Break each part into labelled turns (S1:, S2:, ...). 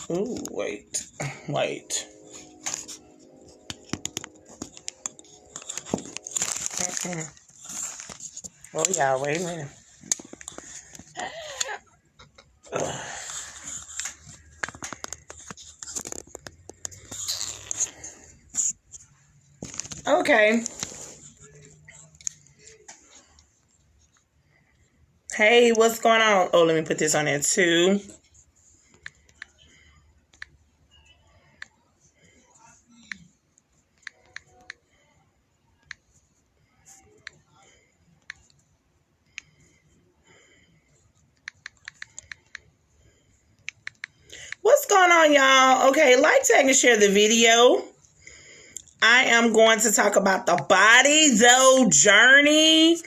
S1: Ooh, wait. Oh, yeah, wait a minute. Okay. Hey, what's going on? Oh, let me put this on there too. What's going on, y'all? Okay, like, tag, and share the video. I am going to talk about the body, though, journey.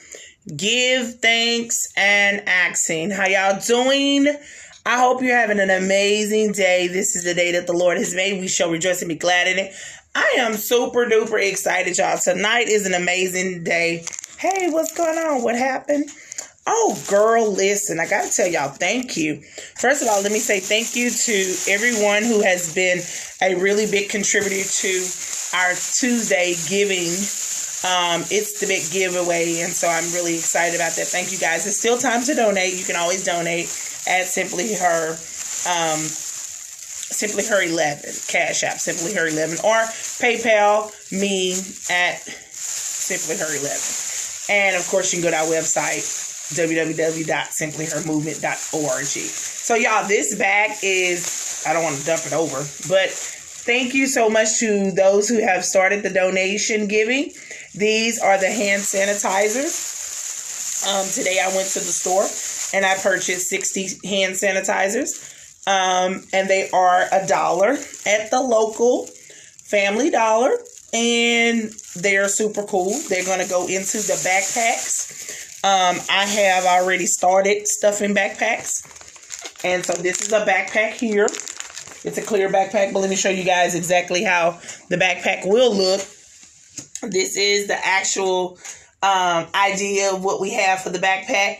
S1: Give thanks and asking. How y'all doing? I hope you're having an amazing day. This is the day that the Lord has made. We shall rejoice and be glad in it. I am super duper excited, y'all. Tonight is an amazing day. Hey, what's going on? What happened? Oh, girl, listen, I got to tell y'all, thank you. First of all, let me say thank you to everyone who has been a really big contributor to our Tuesday giving. It's the big giveaway, and so I'm really excited about that. Thank you, guys. It's still time to donate. You can always donate at Simply Her 11, Cash App, Simply Her 11, or PayPal me at Simply Her 11. And, of course, you can go to our website, www.simplyhermovement.org. So, y'all, this bag is, I don't want to dump it over, but thank you so much to those who have started the donation giving. These are the hand sanitizers. Today I went to the store and I purchased 60 hand sanitizers. And they are $1 at the local Family Dollar. And they're super cool. They're going to go into the backpacks. I have already started stuffing backpacks. And so this is a backpack here. It's a clear backpack, but let me show you guys exactly how the backpack will look. This is the actual idea of what we have for the backpack.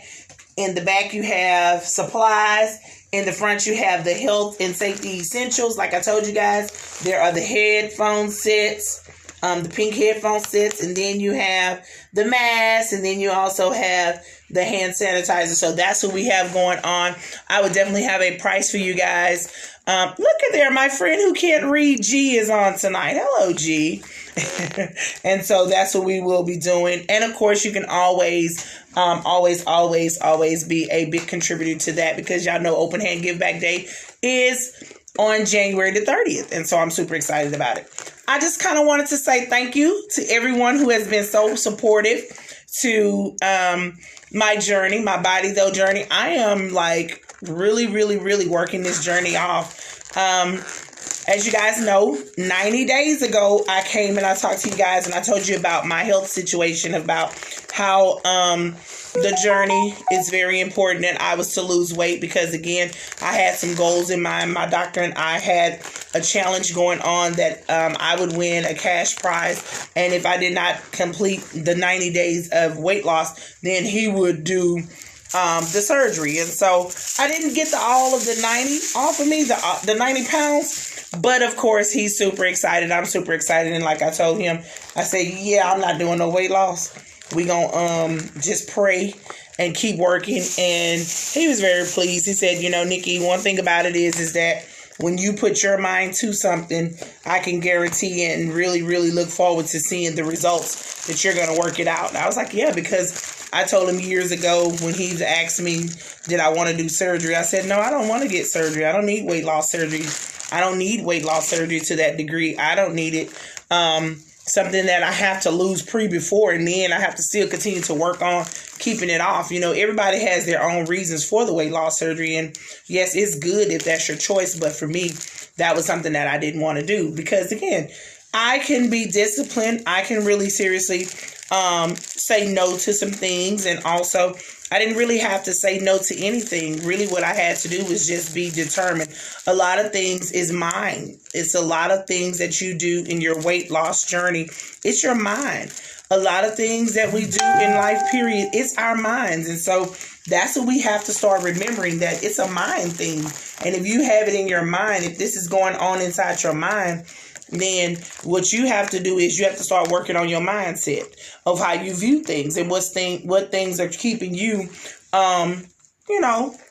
S1: In the back, you have supplies. In the front, you have the health and safety essentials. Like I told you guys, there are the headphone sets, the pink headphone sets, and then you have the mask, and then you also have the hand sanitizer. So that's what we have going on. I would definitely have a price for you guys. Look at there, my friend who can't read, G, is on tonight. Hello, G. And so that's what we will be doing. And of course, you can always be a big contributor to that, because y'all know Open Hand Give Back Day is on January the 30th. And so I'm super excited about it. I just kind of wanted to say thank you to everyone who has been so supportive to my journey, my body though journey. I am like really working this journey off. As you guys know, 90 days ago, I came and I talked to you guys and I told you about my health situation, about how the journey is very important, and I was to lose weight because, again, I had some goals in mind. My doctor and I had a challenge going on that I would win a cash prize, and if I did not complete the 90 days of weight loss, then he would do the surgery. And so I didn't get all of the 90 off of me, the 90 pounds. But of course, he's super excited. I'm super excited. And like I told him, I said, yeah, I'm not doing no weight loss. We gonna just pray and keep working. And he was very pleased. He said, Nikki, one thing about it is that when you put your mind to something, I can guarantee it and really look forward to seeing the results that you're going to work it out. And I was like, yeah, because I told him years ago when he asked me, did I want to do surgery? I said, no, I don't want to get surgery. I don't need weight loss surgery. I don't need weight loss surgery to that degree. I don't need it. Something that I have to lose before, and then I have to still continue to work on keeping it off. Everybody has their own reasons for the weight loss surgery. And yes, it's good if that's your choice. But for me, that was something that I didn't want to do because, again, I can be disciplined. I can really seriously say no to some things. And also, I didn't really have to say no to anything. Really, what I had to do was just be determined. A lot of things is mine. It's a lot of things that you do in your weight loss journey. It's your mind. a lot of things that we do in life, period, it's our minds. And so that's what we have to start remembering, that it's a mind thing. And if you have it in your mind, if this is going on inside your mind, then what you have to do is you have to start working on your mindset of how you view things and what things are keeping you,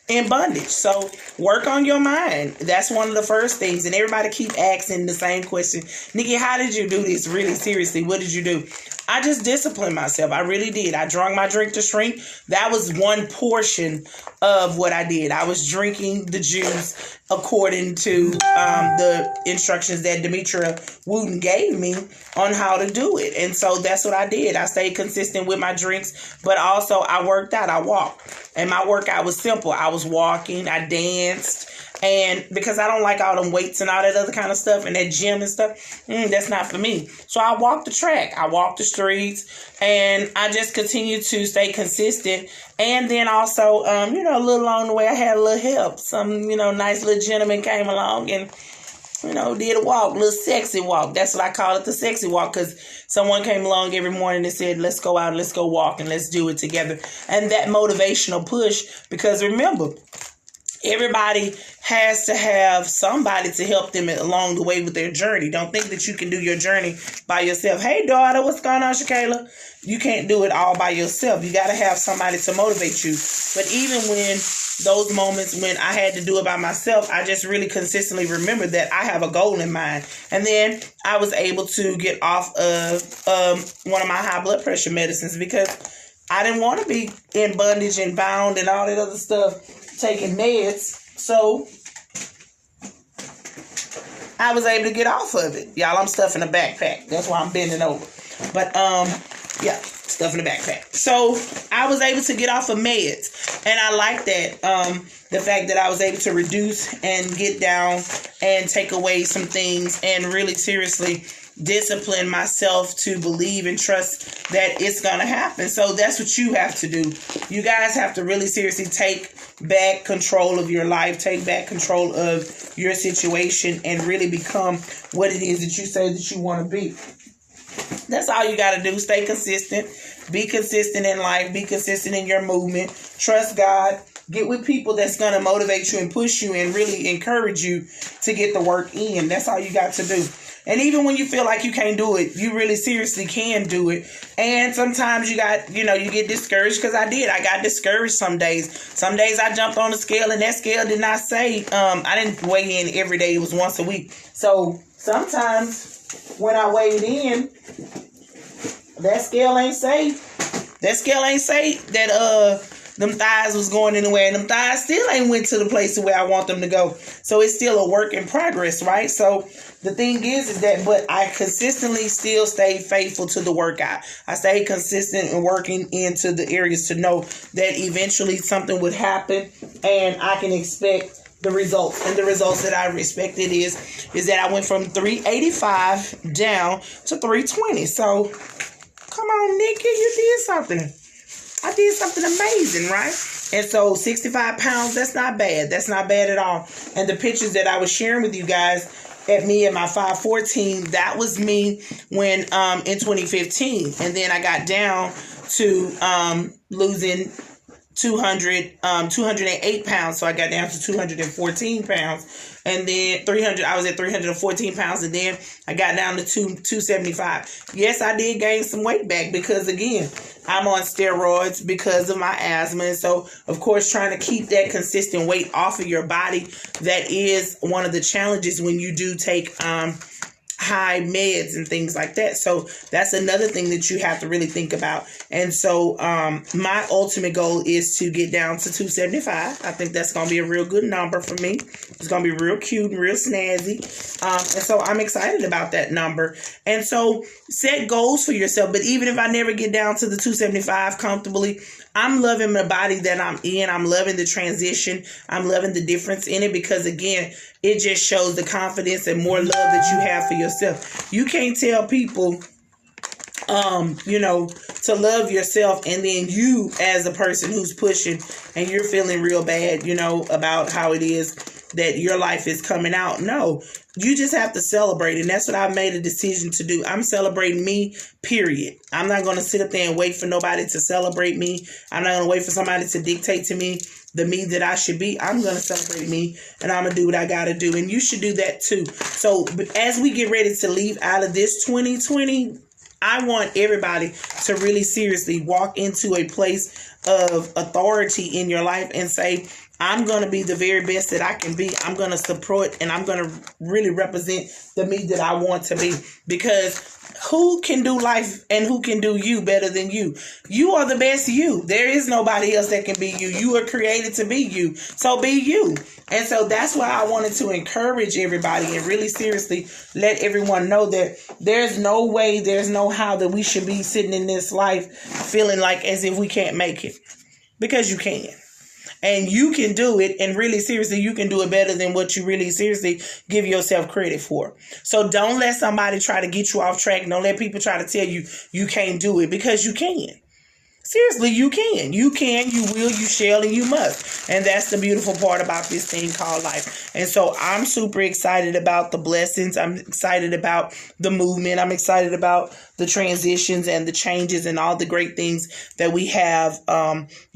S1: in bondage. So work on your mind. That's one of the first things. And everybody keep asking the same question. Nikki, how did you do this? Really, seriously, what did you do? I just disciplined myself. I really did. I drank my drink to shrink. That was one portion of what I did. I was drinking the juice according to the instructions that Demetria Wooten gave me on how to do it. And so that's what I did. I stayed consistent with my drinks, but also I worked out. I walked. And my workout was simple. I was walking. I danced. And because I don't like all them weights and all that other kind of stuff and that gym and stuff, that's not for me. So I walked the track. I walked the streets, and I just continued to stay consistent. And then also, a little along the way, I had a little help. Some, nice little gentleman came along and, did a walk, little sexy walk. That's what I call it, the sexy walk, because someone came along every morning and said, let's go out, let's go walk, and let's do it together. And that motivational push, because remember, everybody has to have somebody to help them along the way with their journey. Don't think that you can do your journey by yourself. Hey, daughter, what's going on, Shakayla? You can't do it all by yourself. You got to have somebody to motivate you. But even when those moments when I had to do it by myself, I just really consistently remembered that I have a goal in mind. And then I was able to get off of one of my high blood pressure medicines because I didn't want to be in bondage and bound and all that other stuff, taking meds. So I was able to get off of it. Y'all, I'm stuffing a backpack. That's why I'm bending over. But stuffing a backpack. So I was able to get off of meds. And I like that. The fact that I was able to reduce and get down and take away some things and really seriously discipline myself to believe and trust that it's going to happen. So that's what you have to do. You guys have to really seriously take back control of your life, take back control of your situation, and really become what it is that you say that you want to be. That's all you got to do. Stay consistent. Be consistent in life. Be consistent in your movement. Trust God. Get with people that's going to motivate you and push you and really encourage you to get the work in. That's all you got to do. And even when you feel like you can't do it, you really seriously can do it. And sometimes you get discouraged, because I did. I got discouraged some days. Some days I jumped on the scale and that scale did not say, I didn't weigh in every day. It was once a week. So sometimes when I weighed in, that scale ain't say that them thighs was going anywhere, and them thighs still ain't went to the place where I want them to go. So it's still a work in progress, right? So the thing is that, but I consistently still stayed faithful to the workout. I stayed consistent in working into the areas to know that eventually something would happen and I can expect the results. And the results that I expected is that I went from 385 down to 320. So come on, Nikki, you did something. I did something amazing, right? And so 65 pounds, that's not bad. That's not bad at all. And the pictures that I was sharing with you guys at me at my 514, that was me when in 2015. And then I got down to losing 208 pounds. So I got down to 214 pounds. And then I was at 314 pounds, and then I got down to 275. Yes, I did gain some weight back because, again, I'm on steroids because of my asthma. And so, of course, trying to keep that consistent weight off of your body, that is one of the challenges when you do take high meds and things like that. So that's another thing that you have to really think about. And so my ultimate goal is to get down to 275. I think that's going to be a real good number for me. It's going to be real cute and real snazzy. And so I'm excited about that number. And so set goals for yourself. But even if I never get down to the 275 comfortably, I'm loving the body that I'm in. I'm loving the transition. I'm loving the difference in it because, again, it just shows the confidence and more love that you have for yourself. You can't tell people, to love yourself, and then you as a person who's pushing and you're feeling real bad, about how it is that your life is coming out. No, you just have to celebrate. And that's what I've made a decision to do. I'm celebrating me, period. I'm not going to sit up there and wait for nobody to celebrate me. I'm not going to wait for somebody to dictate to me the me that I should be. I'm going to celebrate me, and I'm going to do what I got to do. And you should do that too. So as we get ready to leave out of this 2020, I want everybody to really seriously walk into a place of authority in your life and say, I'm going to be the very best that I can be. I'm going to support and I'm going to really represent the me that I want to be. Because who can do life and who can do you better than you? You are the best you. There is nobody else that can be you. You are created to be you. So be you. And so that's why I wanted to encourage everybody and really seriously let everyone know that there's no way, there's no how that we should be sitting in this life feeling like as if we can't make it. Because you can. And you can do it, and really seriously, you can do it better than what you really seriously give yourself credit for. So don't let somebody try to get you off track. Don't let people try to tell you you can't do it, because you can. Seriously, you can. You can, you will, you shall, and you must. And that's the beautiful part about this thing called life. And so I'm super excited about the blessings. I'm excited about the movement. I'm excited about the transitions and the changes and all the great things that we have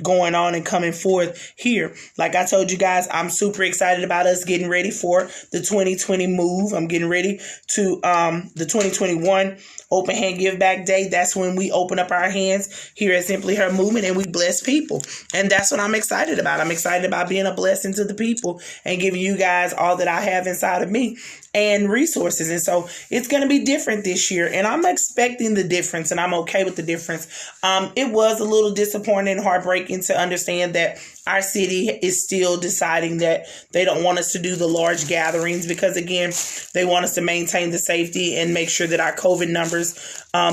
S1: going on and coming forth here. Like I told you guys, I'm super excited about us getting ready for the 2020 move. I'm getting ready to the 2021 Open Hand Give Back Day. That's when we open up our hands here at Simply Her Movement and we bless people. And that's what I'm excited about. I'm excited about being a blessing to the people and giving you guys all that I have inside of me and resources. And so it's going to be different this year. And I'm expecting the difference, and I'm okay with the difference. It was a little disappointing and heartbreaking to understand that our city is still deciding that they don't want us to do the large gatherings because, again, they want us to maintain the safety and make sure that our COVID numbers,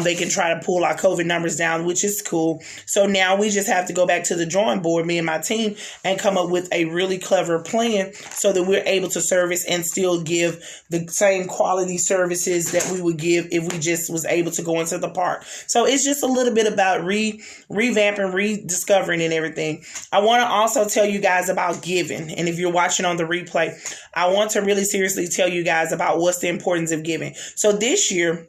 S1: they can try to pull our COVID numbers down, which is cool. So now we just have to go back to the drawing board, me and my team, and come up with a really clever plan so that we're able to service and still give the same quality services that we would give if we just was able to go into the park. So it's just a little bit about revamping, rediscovering and everything. I want to also tell you guys about giving. And if you're watching on the replay, I want to really seriously tell you guys about what's the importance of giving. So this year,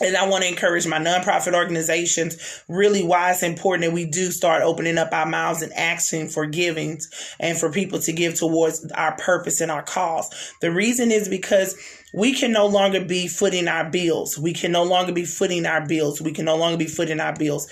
S1: and I want to encourage my nonprofit organizations really why it's important that we do start opening up our mouths and asking for givings and for people to give towards our purpose and our cause. The reason is because we can no longer be footing our bills. We can no longer be footing our bills. We can no longer be footing our bills.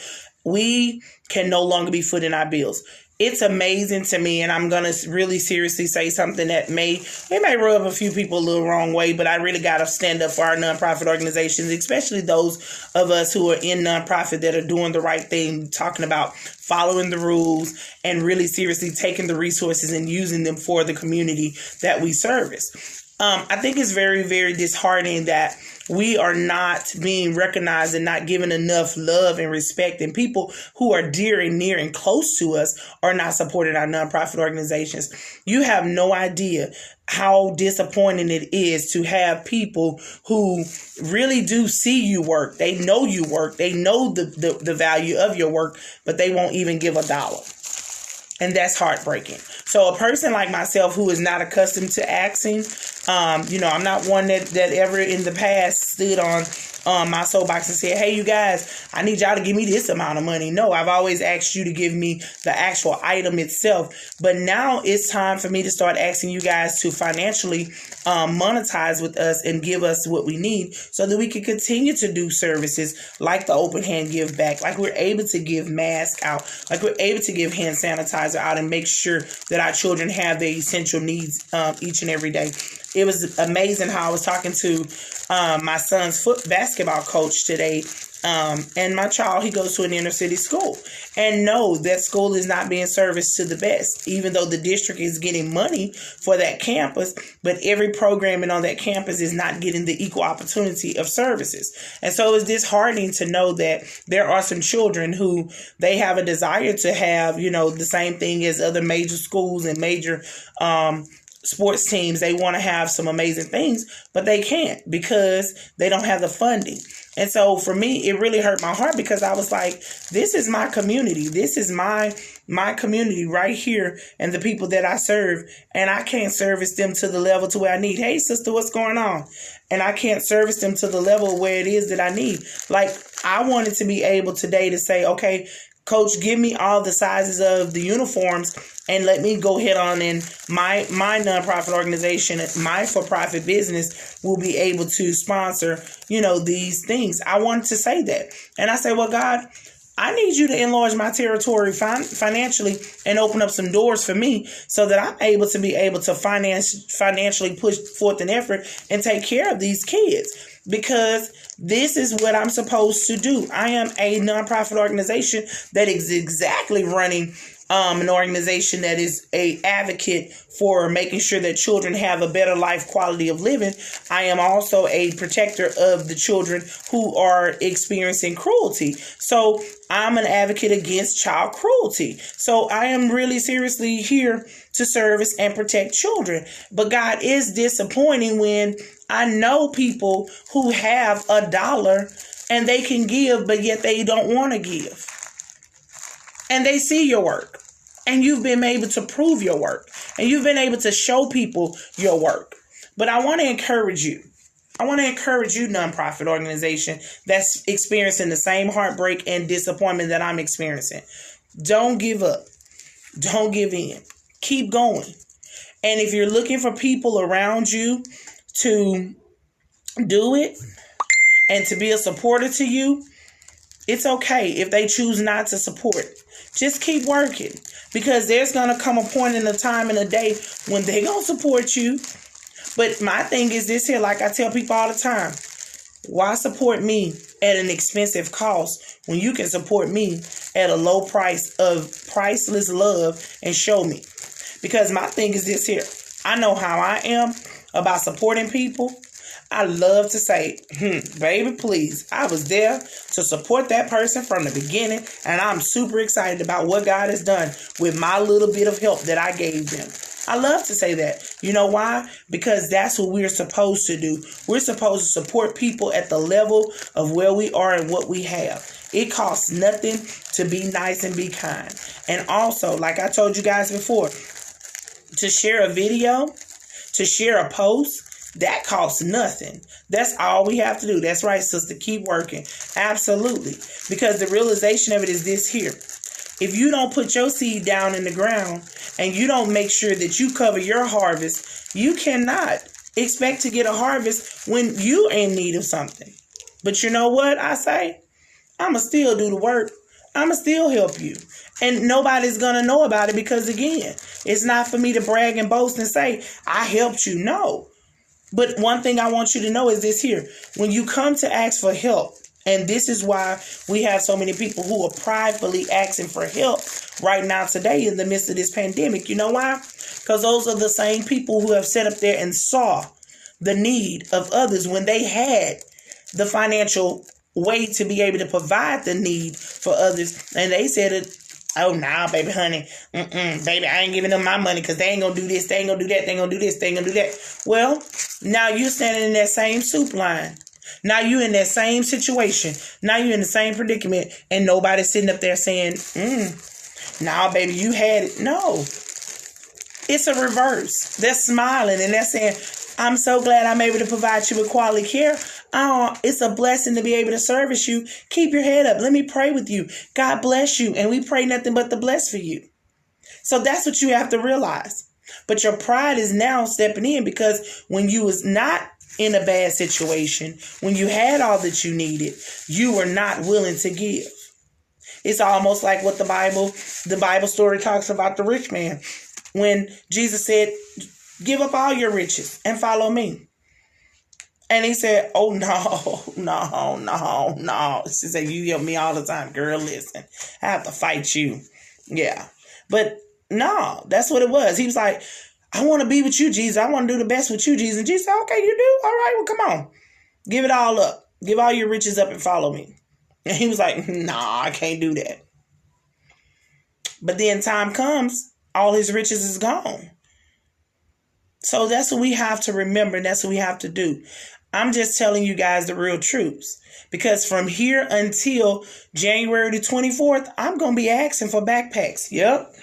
S1: We can no longer be footing our bills. It's amazing to me, and I'm going to really seriously say something that may rub a few people a little wrong way, but I really got to stand up for our nonprofit organizations, especially those of us who are in nonprofit that are doing the right thing, talking about following the rules and really seriously taking the resources and using them for the community that we service. I think it's very, very disheartening that we are not being recognized and not given enough love and respect, and people who are dear and near and close to us are not supporting our nonprofit organizations. You have no idea how disappointing it is to have people who really do see you work. They know you work. They know the value of your work, but they won't even give $1. And that's heartbreaking. So a person like myself who is not accustomed to asking, I'm not one that ever in the past stood on my soapbox and said, hey, you guys, I need y'all to give me this amount of money. No, I've always asked you to give me the actual item itself. But now it's time for me to start asking you guys to financially monetize with us and give us what we need so that we can continue to do services like the Open Hand Give Back, like we're able to give masks out, like we're able to give hand sanitizer out and make sure that our children have their essential needs each and every day. It was amazing how I was talking to my son's basketball coach today. And my child, he goes to an inner city school. And no, that school is not being serviced to the best, even though the district is getting money for that campus. But every programming on that campus is not getting the equal opportunity of services. And so it's disheartening to know that there are some children who they have a desire to have, the same thing as other major schools and major sports teams, they want to have some amazing things, but they can't because they don't have the funding. And so for me, it really hurt my heart because I was like, this is my community. This is my community right here and the people that I serve. And I can't service them to the level to where I need. Hey, sister, what's going on? And I can't service them to the level where it is that I need. Like, I wanted to be able today to say, okay, Coach, give me all the sizes of the uniforms and let me go ahead on in my nonprofit organization, my for-profit business will be able to sponsor, these things. I wanted to say that. And I said, well, God, I need you to enlarge my territory financially and open up some doors for me so that I'm able to financially push forth an effort and take care of these kids. Because this is what I'm supposed to do. I am a nonprofit organization that is exactly running an organization that is a advocate for making sure that children have a better life quality of living. I am also a protector of the children who are experiencing cruelty. So I'm an advocate against child cruelty. So I am really seriously here to service and protect children. But God, is disappointing when I know people who have $1 and they can give, but yet they don't want to give. And they see your work. And you've been able to prove your work. And you've been able to show people your work. But I want to encourage you. I want to encourage you, nonprofit organization that's experiencing the same heartbreak and disappointment that I'm experiencing. Don't give up. Don't give in. Keep going. And if you're looking for people around you to do it and to be a supporter to you, it's okay if they choose not to support. Just keep working, because there's going to come a point in the time and a day when they're going to support you. But my thing is this here, like I tell people all the time, why support me at an expensive cost when you can support me at a low price of priceless love and show me? Because my thing is this here, I know how I am about supporting people. I love to say, baby, please, I was there to support that person from the beginning, and I'm super excited about what God has done with my little bit of help that I gave them. I love to say that. You know why? Because that's what we're supposed to do. We're supposed to support people at the level of where we are and what we have. It costs nothing to be nice and be kind. And also, like I told you guys before, to share a video, to share a post, that costs nothing. That's all we have to do. That's right, sister. Keep working. Absolutely. Because the realization of it is this here. If you don't put your seed down in the ground and you don't make sure that you cover your harvest, you cannot expect to get a harvest when you are in need of something. But you know what I say? I'ma still do the work. I'ma still help you. And nobody's going to know about it because, again, it's not for me to brag and boast and say, I helped you. No. But one thing I want you to know is this here. When you come to ask for help, and this is why we have so many people who are privately asking for help right now today in the midst of this pandemic. You know why? Because those are the same people who have sat up there and saw the need of others when they had the financial way to be able to provide the need for others. And they said it. Oh, nah, baby, honey. Baby, I ain't giving them my money because they ain't going to do this. They ain't going to do that. They ain't going to do this. They ain't going to do that. Well, now you're standing in that same soup line. Now you're in that same situation. Now you're in the same predicament. And nobody's sitting up there saying, nah, baby, you had it. No. It's a reverse. They're smiling and they're saying, I'm so glad I'm able to provide you with quality care. Oh, it's a blessing to be able to service you. Keep your head up. Let me pray with you. God bless you. And we pray nothing but the bless for you. So that's what you have to realize. But your pride is now stepping in, because when you was not in a bad situation, when you had all that you needed, you were not willing to give. It's almost like what the Bible story talks about the rich man. When Jesus said, give up all your riches and follow me. And he said, oh, no. She said, you help me all the time. Girl, listen, I have to fight you. Yeah. But no, that's what it was. He was like, I want to be with you, Jesus. I want to do the best with you, Jesus. And Jesus said, okay, you do? All right, well, come on. Give it all up. Give all your riches up and follow me. And he was like, nah, I can't do that. But then time comes, all his riches is gone. So that's what we have to remember. And that's what we have to do. I'm just telling you guys the real truths. Because from here until January the 24th, I'm going to be asking for backpacks. Yep.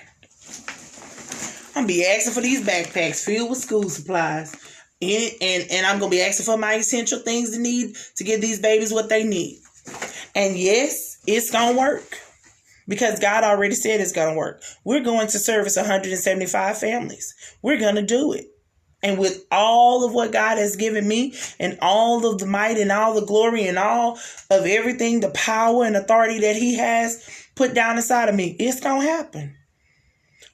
S1: I'm going to be asking for these backpacks filled with school supplies. And I'm going to be asking for my essential things to need to give these babies what they need. And yes, it's going to work. Because God already said it's going to work. We're going to service 175 families. We're going to do it. And with all of what God has given me and all of the might and all the glory and all of everything, the power and authority that he has put down inside of me, it's going to happen.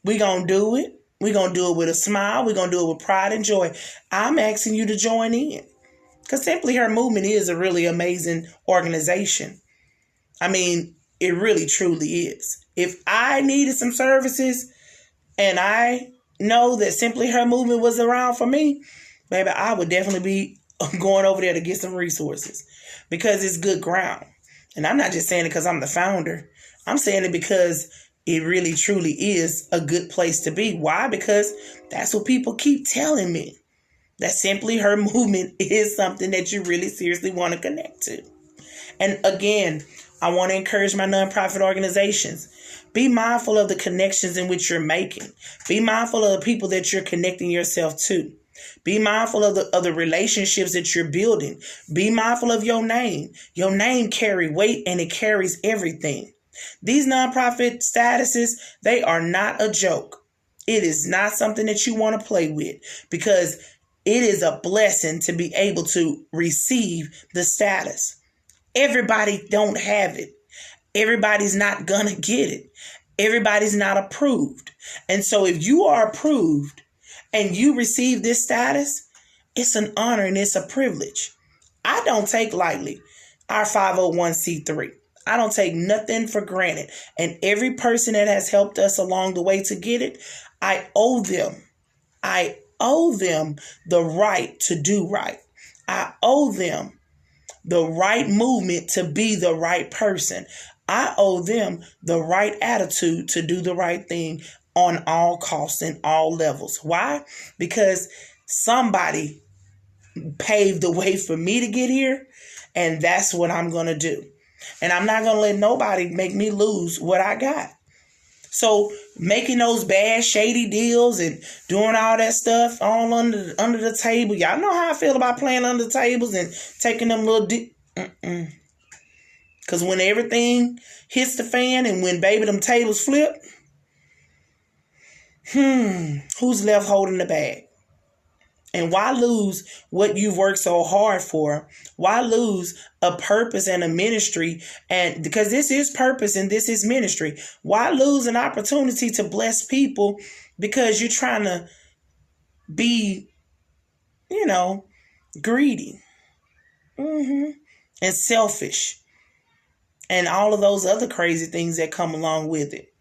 S1: We're going to do it. We're going to do it with a smile. We're going to do it with pride and joy. I'm asking you to join in. Because Simply Her Movement is a really amazing organization. I mean, it really, truly is. If I needed some services and I know that Simply Her Movement was around for me, baby, I would definitely be going over there to get some resources because it's good ground. And I'm not just saying it because I'm the founder. I'm saying it because it really, truly is a good place to be. Why? Because that's what people keep telling me. That Simply Her Movement is something that you really seriously want to connect to. And again, I want to encourage my nonprofit organizations. Be mindful of the connections in which you're making. Be mindful of the people that you're connecting yourself to. Be mindful of the relationships that you're building. Be mindful of your name. Your name carries weight and it carries everything. These nonprofit statuses, they are not a joke. It is not something that you want to play with because it is a blessing to be able to receive the status. Everybody don't have it. Everybody's not gonna get it. Everybody's not approved. And so if you are approved and you receive this status, it's an honor and it's a privilege. I don't take lightly our 501c3. I don't take nothing for granted. And every person that has helped us along the way to get it, I owe them. I owe them the right to do right. I owe them the right movement to be the right person. I owe them the right attitude to do the right thing on all costs and all levels. Why? Because somebody paved the way for me to get here, and that's what I'm going to do. And I'm not going to let nobody make me lose what I got. So making those bad, shady deals and doing all that stuff all under the table. Y'all know how I feel about playing under the tables and taking them little... Because when everything hits the fan and when, baby, them tables flip, who's left holding the bag? And why lose what you've worked so hard for? Why lose a purpose and a ministry? And because this is purpose and this is ministry. Why lose an opportunity to bless people because you're trying to be, greedy and selfish and all of those other crazy things that come along with it?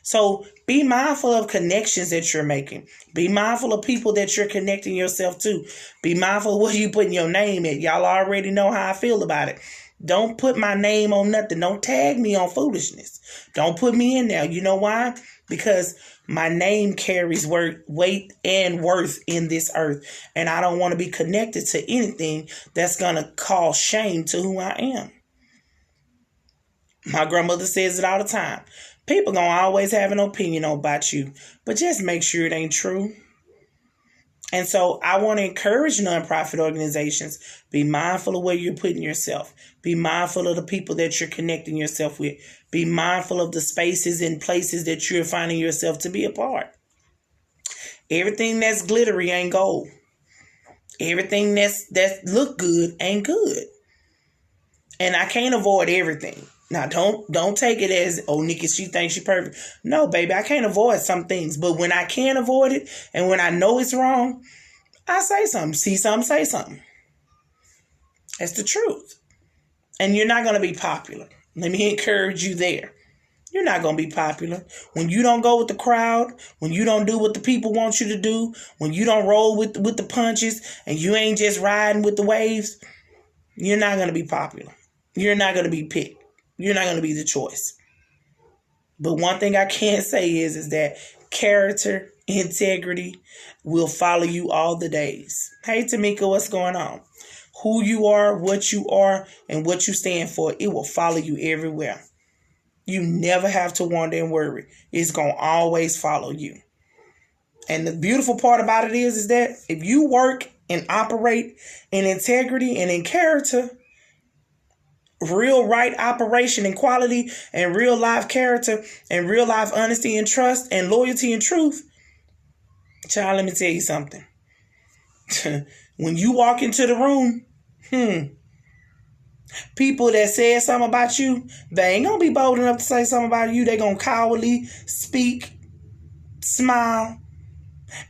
S1: So be mindful of connections that you're making. Be mindful of people that you're connecting yourself to. Be mindful of what you putting your name at. Y'all already know how I feel about it. Don't put my name on nothing. Don't tag me on foolishness. Don't put me in there. You know why? Because my name carries weight and worth in this earth. And I don't want to be connected to anything that's going to cause shame to who I am. My grandmother says it all the time. People gonna always have an opinion about you, but just make sure it ain't true. And so I want to encourage nonprofit organizations. Be mindful of where you're putting yourself. Be mindful of the people that you're connecting yourself with. Be mindful of the spaces and places that you're finding yourself to be a part. Everything that's glittery ain't gold. Everything that look good ain't good. And I can't avoid everything. Now, don't take it as, oh, Nikki, she thinks she's perfect. No, baby, I can't avoid some things. But when I can avoid it and when I know it's wrong, I say something. See something, say something. That's the truth. And you're not going to be popular. Let me encourage you there. You're not going to be popular. When you don't go with the crowd, when you don't do what the people want you to do, when you don't roll with the punches and you ain't just riding with the waves, you're not going to be popular. You're not going to be picked. You're not going to be the choice. But one thing I can say is that character integrity will follow you all the days. Hey, Tamika, what's going on? Who you are, and what you stand for, it will follow you everywhere. You never have to wonder and worry. It's going to always follow you. And the beautiful part about it is that if you work and operate in integrity and in character, real right operation and quality and real life character and real life honesty and trust and loyalty and truth, child, let me tell you something. When you walk into the room, people that said something about you, they ain't gonna be bold enough to say something about you. They gonna cowardly speak, smile,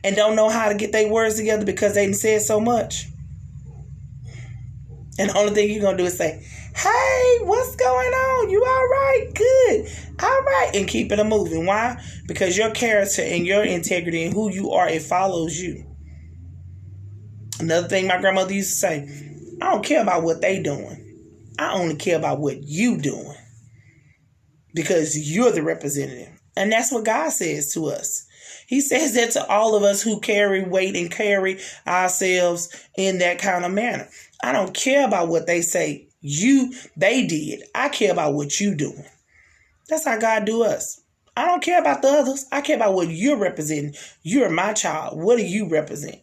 S1: and don't know how to get their words together because they done said so much. And the only thing you're gonna do is say, hey, what's going on? You all right? Good. All right. And keep it a moving. Why? Because your character and your integrity and who you are, it follows you. Another thing my grandmother used to say, I don't care about what they doing. I only care about what you doing. Because you're the representative. And that's what God says to us. He says that to all of us who carry weight and carry ourselves in that kind of manner. I don't care about what they say they did. I care about what you doing. That's how God do us. I don't care about the others. I care about what you're representing. You're my child. What do you represent?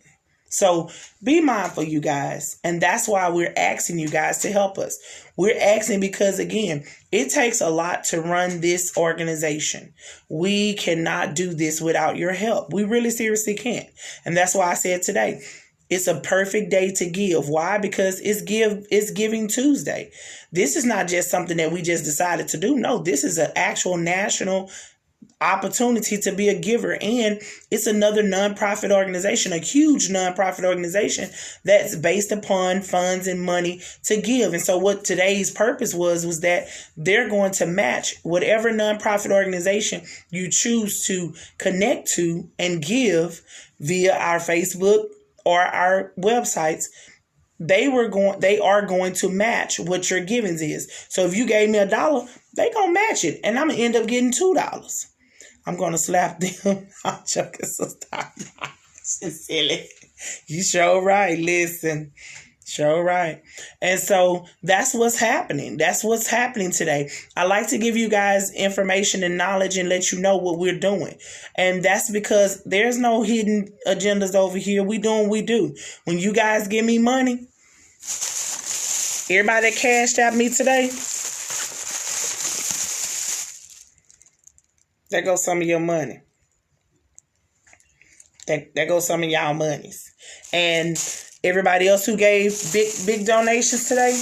S1: So be mindful, you guys. And that's why we're asking you guys to help us. We're asking because, again, it takes a lot to run this organization. We cannot do this without your help. We really seriously can't. And that's why I said today, it's a perfect day to give. Why? Because it's Giving Tuesday. This is not just something that we just decided to do. No, this is an actual national opportunity to be a giver. And it's another nonprofit organization, a huge nonprofit organization that's based upon funds and money to give. And so what today's purpose was that they're going to match whatever nonprofit organization you choose to connect to and give via our Facebook or our websites. They are going to match what your givings is. So if you gave me $1, they gonna match it, and I'm gonna end up getting $2. I'm gonna slap them. I'm joking, so stop. It's silly. You sure right. Listen, sure right. And so that's what's happening. That's what's happening today. I like to give you guys information and knowledge and let you know what we're doing. And that's because there's no hidden agendas over here. We doing what we do. When you guys give me money, everybody that cashed out me today, there goes some of your money. There goes some of y'all monies. And everybody else who gave big donations today,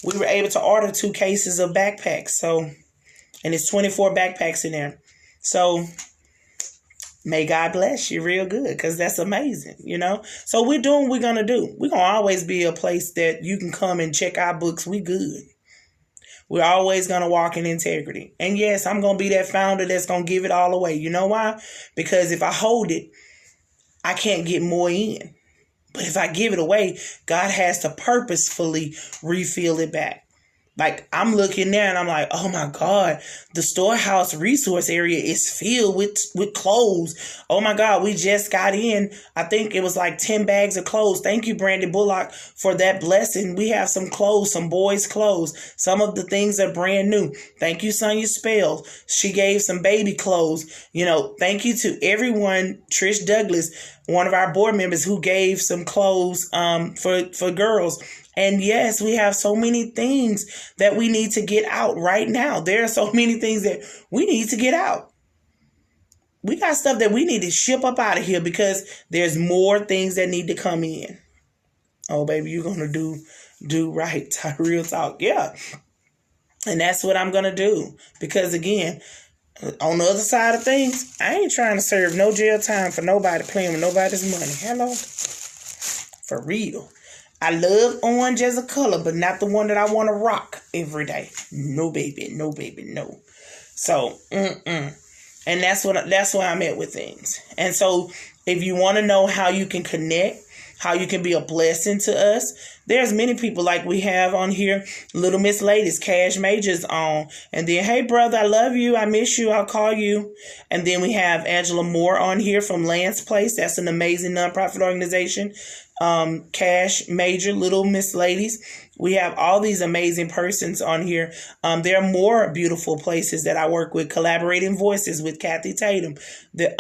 S1: we were able to order 2 cases of backpacks. So, and it's 24 backpacks in there. So may God bless you real good, because that's amazing, you know. So we're doing what we're going to do. We're going to always be a place that you can come and check our books. We good. We're always going to walk in integrity. And yes, I'm going to be that founder that's going to give it all away. You know why? Because if I hold it, I can't get more in. But if I give it away, God has to purposefully refill it back. Like, I'm looking there and I'm like, oh my God, the storehouse resource area is filled with clothes. Oh my God, we just got in, I think it was like 10 bags of clothes. Thank you, Brandy Bullock, for that blessing. We have some clothes, some boys' clothes. Some of the things are brand new. Thank you, Sonia Spells. She gave some baby clothes. You know, thank you to everyone. Trish Douglas, one of our board members, who gave some clothes for girls. And yes, we have so many things that we need to get out right now. There are so many things that we need to get out. We got stuff that we need to ship up out of here because there's more things that need to come in. Oh, baby, you're going to do right. Real talk. Yeah. And that's what I'm going to do. Because, again, on the other side of things, I ain't trying to serve no jail time for nobody playing with nobody's money. Hello? For real. I love orange as a color, but not the one that I want to rock every day. No, baby. No, baby. No. So, And that's where I'm at with things. And so if you want to know how you can connect, how you can be a blessing to us. There's many people like we have on here. Little Miss Ladies, Cash Majors on. And then, hey, brother, I love you. I miss you. I'll call you. And then we have Angela Moore on here from Lance Place. That's an amazing nonprofit organization. Cash Major, Little Miss Ladies. We have all these amazing persons on here. There are more beautiful places that I work with. Collaborating Voices with Kathy Tatum. The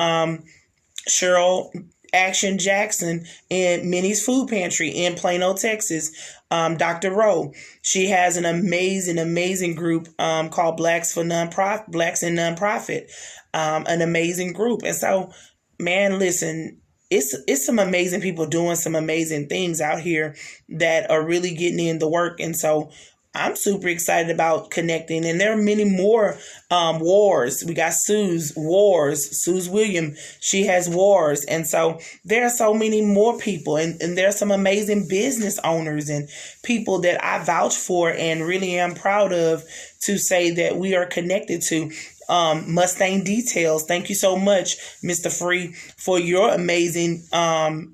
S1: Cheryl Action Jackson in Minnie's Food Pantry in Plano, Texas. Dr. Rowe. She has an amazing group called Blacks in Nonprofit. An amazing group. And so, man, listen, it's some amazing people doing some amazing things out here that are really getting in the work. And so I'm super excited about connecting. And there are many more wars. We got Suze William. She has wars. And so there are so many more people. And there are some amazing business owners and people that I vouch for and really am proud of to say that we are connected to. Mustang Details. Thank you so much, Mr. Free, for your amazing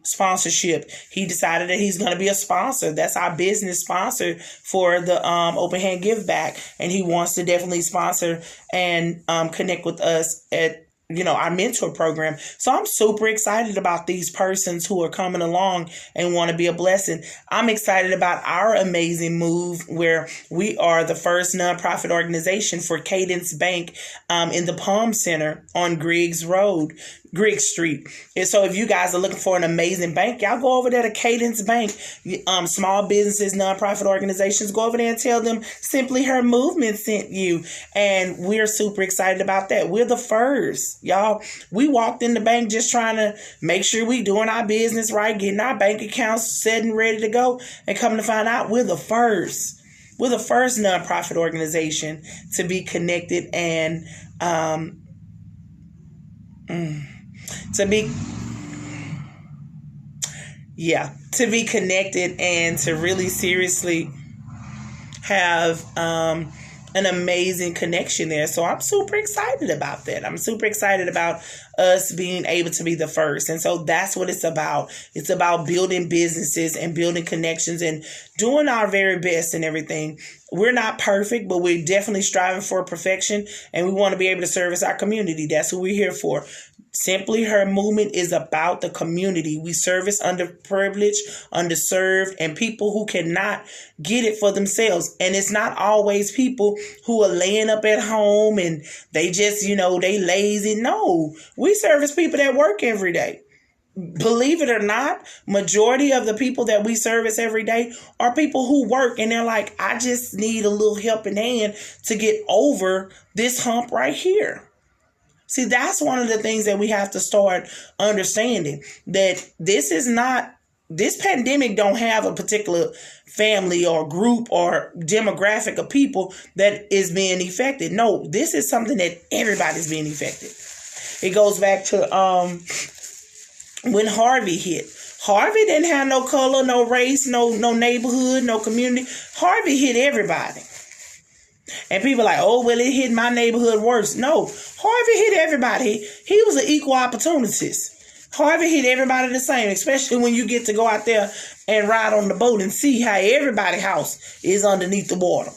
S1: sponsorship. He decided that he's going to be a sponsor. That's our business sponsor for the Open Hand Give Back. And he wants to definitely sponsor and connect with us at our mentor program. So I'm super excited about these persons who are coming along and want to be a blessing. I'm excited about our amazing move where we are the first nonprofit organization for Cadence Bank in the Palm Center on Griggs Street. And so if you guys are looking for an amazing bank, y'all go over there to Cadence Bank. Small businesses, nonprofit organizations, go over there and tell them Simply Her Movement sent you. And we're super excited about that. We're the first. Y'all, we walked in the bank just trying to make sure we doing our business right, getting our bank accounts set and ready to go, and coming to find out we're the first. We're the first nonprofit organization to be connected and to be connected and to really seriously have an amazing connection there. So I'm super excited about that. I'm super excited about us being able to be the first. And so that's what it's about. It's about building businesses and building connections and doing our very best and everything. We're not perfect, but we're definitely striving for perfection. And we want to be able to service our community. That's what we're here for. Simply Her Movement is about the community. We service underprivileged, underserved, and people who cannot get it for themselves. And it's not always people who are laying up at home and they just, they lazy. No, we service people that work every day. Believe it or not, majority of the people that we service every day are people who work and they're like, I just need a little helping hand to get over this hump right here. See, that's one of the things that we have to start understanding, that this pandemic don't have a particular family or group or demographic of people that is being affected. No, this is something that everybody's being affected. It goes back to when Harvey hit. Harvey didn't have no color, no race, no neighborhood, no community. Harvey hit everybody. And people are like, oh, well, it hit my neighborhood worse. No, Harvey hit everybody. He was an equal opportunist. Harvey hit everybody the same, especially when you get to go out there and ride on the boat and see how everybody's house is underneath the water.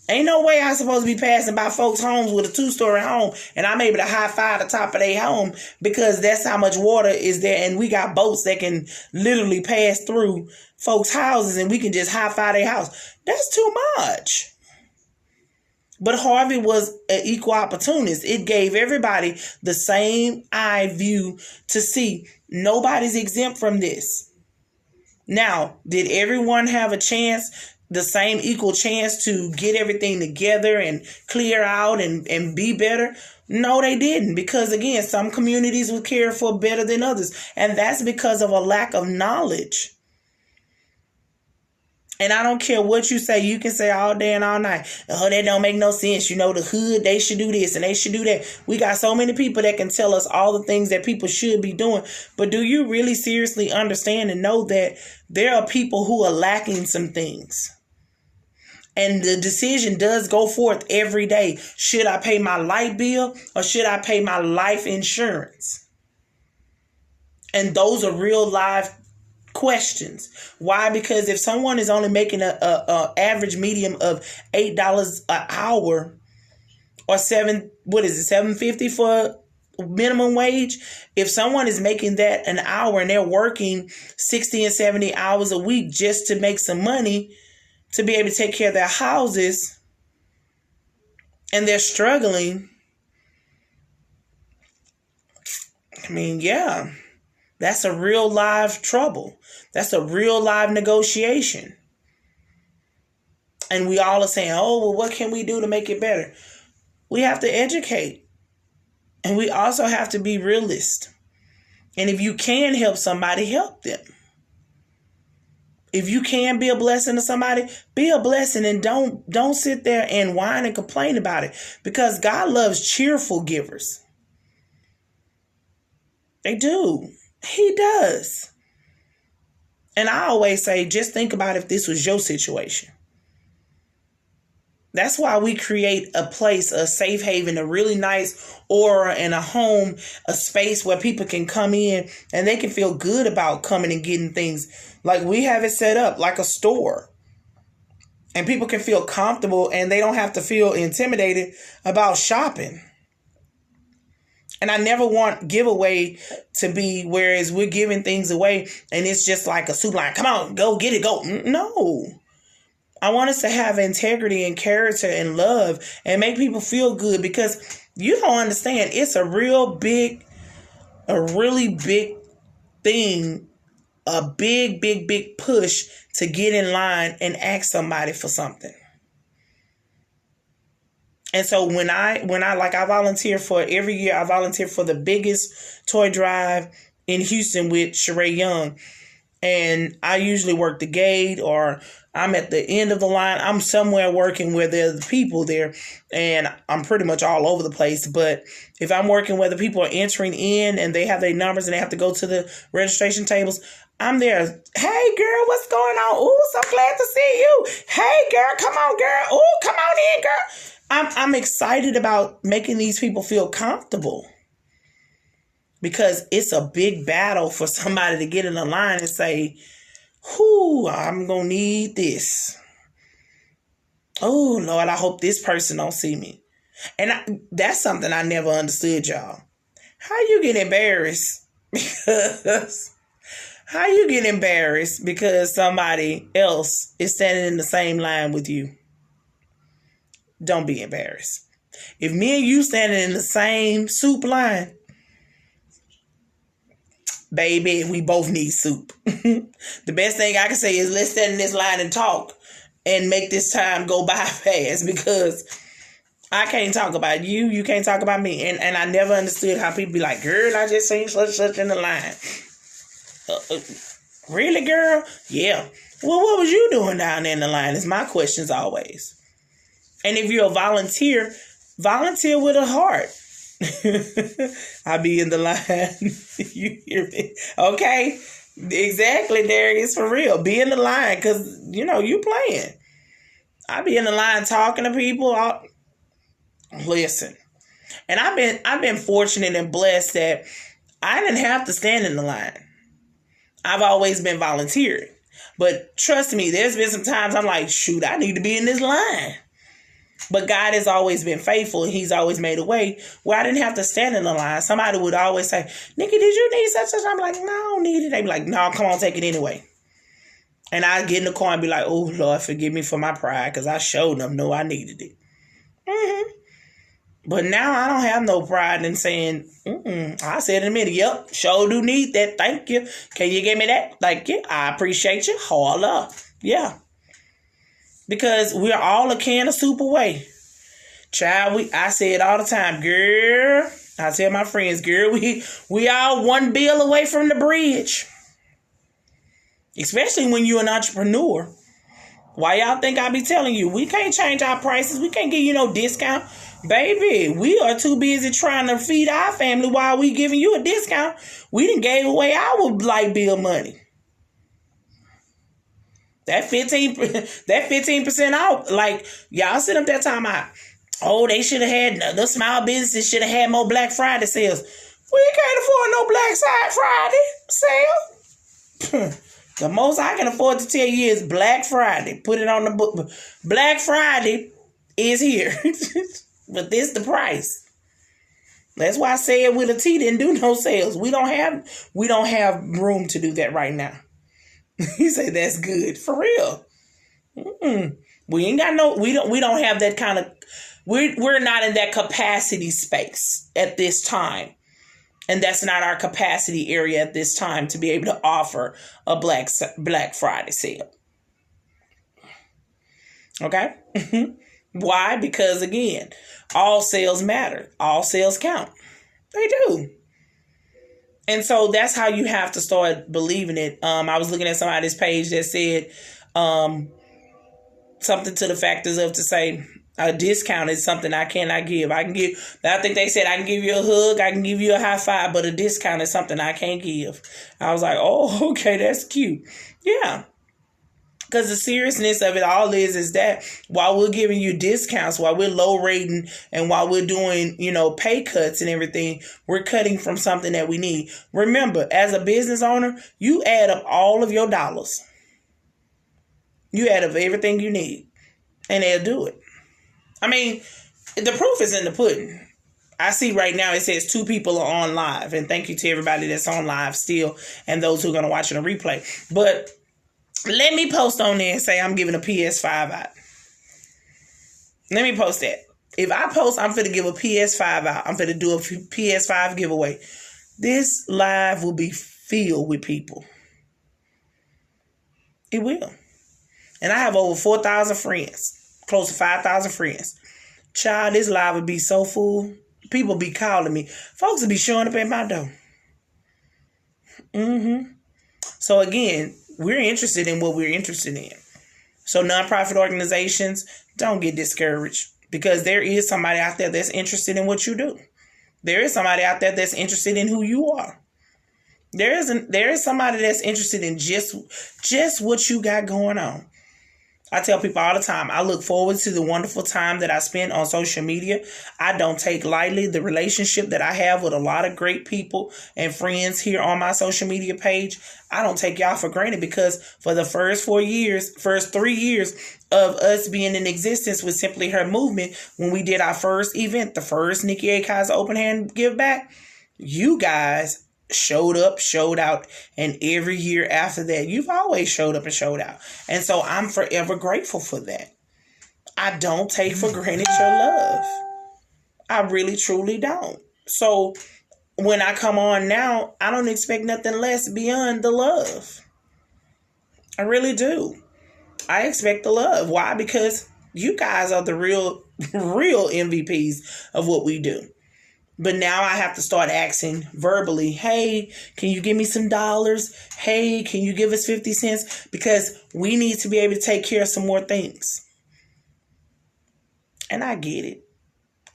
S1: Ain't no way I'm supposed to be passing by folks' homes with a 2-story home and I'm able to high-five the top of their home because that's how much water is there. And we got boats that can literally pass through folks' houses and we can just high-five their house. That's too much. But Harvey was an equal opportunist. It gave everybody the same eye view to see. Nobody's exempt from this. Now, did everyone have a chance, the same equal chance to get everything together and clear out and be better? No, they didn't. Because, again, some communities were cared for better than others. And that's because of a lack of knowledge. And I don't care what you say. You can say all day and all night, oh, that don't make no sense. The hood, they should do this and they should do that. We got so many people that can tell us all the things that people should be doing. But do you really seriously understand and know that there are people who are lacking some things? And the decision does go forth every day. Should I pay my light bill or should I pay my life insurance? And those are real life questions. Why? Because if someone is only making a average medium of $8 an hour, or $7.50 for minimum wage. If someone is making that an hour and they're working 60 and 70 hours a week just to make some money to be able to take care of their houses, and they're struggling, I mean, yeah, that's a real live trouble. That's a real live negotiation. And we all are saying, oh, well, what can we do to make it better? We have to educate. And we also have to be realist. And if you can help somebody, help them. If you can be a blessing to somebody, be a blessing, and don't sit there and whine and complain about it, because God loves cheerful givers. They do. He does. And I always say, just think about if this was your situation. That's why we create a place, a safe haven, a really nice aura, and a home, a space where people can come in and they can feel good about coming and getting things. Like we have it set up like a store. And people can feel comfortable and they don't have to feel intimidated about shopping. And I never want giveaway to be whereas we're giving things away and it's just like a soup line. Come on, go get it, go. No. I want us to have integrity and character and love and make people feel good, because you don't understand. It's a really big thing, a big push to get in line and ask somebody for something. And so when I volunteer for every year, I volunteer for the biggest toy drive in Houston with H.E.R Young. And I usually work the gate, or I'm at the end of the line. I'm somewhere working where there are the people there, and I'm pretty much all over the place. But if I'm working where the people are entering in and they have their numbers and they have to go to the registration tables, I'm there. Hey, girl, what's going on? Ooh, so glad to see you. Hey, girl, come on, girl. Ooh, come on in, girl. I'm excited about making these people feel comfortable. Because it's a big battle for somebody to get in the line and say, "Whoo, I'm going to need this. Oh, Lord, I hope this person don't see me." And that's something I never understood, y'all. How you get embarrassed? How you get embarrassed because somebody else is standing in the same line with you? Don't be embarrassed. If me and you standing in the same soup line, baby, we both need soup. The best thing I can say is let's stand in this line and talk and make this time go by fast, because I can't talk about you. You can't talk about me. And I never understood how people be like, girl, I just seen such in the line. Really, girl? Yeah. Well, what was you doing down there in the line is my questions always. And if you're a volunteer with a heart. I be in the line. You hear me? Okay. Exactly, Darius, for real. Be in the line, because, you playing. I be in the line talking to people. Listen. And I've been fortunate and blessed that I didn't have to stand in the line. I've always been volunteering. But trust me, there's been some times I'm like, shoot, I need to be in this line. But God has always been faithful. He's always made a way where I didn't have to stand in the line. Somebody would always say, Nikki, did you need such? I'm like, no, I don't need it. They'd be like, no, come on, take it anyway. And I get in the car and be like, oh, Lord, forgive me for my pride, because I showed them, no, I needed it. Mm-hmm. But now I don't have no pride in saying, I said in a minute, yep, sure do need that. Thank you. Can you give me that? Like, yeah, I appreciate you. Holla. Yeah. Because we're all a can of soup away. Child, I say it all the time, girl. I tell my friends, girl, we all one bill away from the bridge. Especially when you're an entrepreneur. Why y'all think I be telling you, we can't change our prices. We can't give you no discount. Baby, we are too busy trying to feed our family while we giving you a discount. We done gave away our light bill money. That 15% off. Like, y'all sit up there talking about, oh, they should have had, the small businesses should have had more Black Friday sales. We can't afford no Black Friday sale. The most I can afford to tell you is Black Friday. Put it on the book. Black Friday is here. But this the price. That's why I said with a T didn't do no sales. We don't have room to do that right now. He said that's good. For real. We ain't got no, we don't have that kind of, we're not in that capacity space at this time. And that's not our capacity area at this time to be able to offer a Black Friday sale. Okay? Why? Because again, all sales matter. All sales count. They do. And so that's how you have to start believing it. I was looking at somebody's page that said something to the factors of to say a discount is something I cannot give. I think they said I can give you a hug, I can give you a high five, but a discount is something I can't give. I was like, oh, okay, that's cute. Yeah. Because the seriousness of it all is that while we're giving you discounts, while we're low rating, and while we're doing, pay cuts and everything, we're cutting from something that we need. Remember, as a business owner, you add up all of your dollars. You add up everything you need, and they'll do it. I mean, the proof is in the pudding. I see right now it says 2 people are on live, and thank you to everybody that's on live still, and those who are going to watch it on replay. But let me post on there and say I'm giving a PS5 out. Let me post that. If I post, I'm finna give a PS5 out. I'm finna do a PS5 giveaway. This live will be filled with people. It will. And I have over 4,000 friends. Close to 5,000 friends. Child, this live will be so full. People be calling me. Folks will be showing up at my door. So again, we're interested in what we're interested in. So nonprofit organizations, don't get discouraged, because there is somebody out there that's interested in what you do. There is somebody out there that's interested in who you are. There is somebody that's interested in just what you got going on. I tell people all the time, I look forward to the wonderful time that I spend on social media. I don't take lightly the relationship that I have with a lot of great people and friends here on my social media page. I don't take y'all for granted, because for the first 3 years of us being in existence with Simply Her Movement, when we did our first event, the first Nikki A. Kaiser Open Hand Give Back, you guys showed up, showed out, and every year after that, you've always showed up and showed out. And so I'm forever grateful for that. I don't take for granted your love. I really, truly don't. So when I come on now, I don't expect nothing less beyond the love. I really do. I expect the love. Why? Because you guys are the real MVPs of what we do. But now I have to start asking verbally, hey, can you give me some dollars? Hey, can you give us 50 cents? Because we need to be able to take care of some more things. And I get it.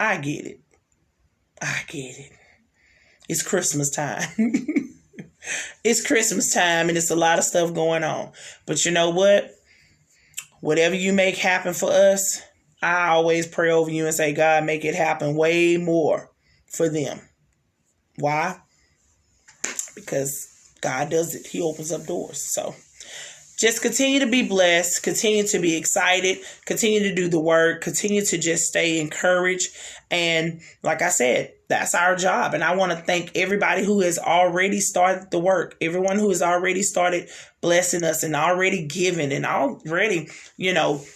S1: I get it. It's Christmas time. It's Christmas time, and it's a lot of stuff going on. But you know what? Whatever you make happen for us, I always pray over you and say, God, make it happen way more for them. Why? Because God does it. He opens up doors. So just continue to be blessed. Continue to be excited. Continue to do the work. Continue to just stay encouraged. And like I said, that's our job. And I want to thank everybody who has already started the work. Everyone who has already started blessing us and already giving and already,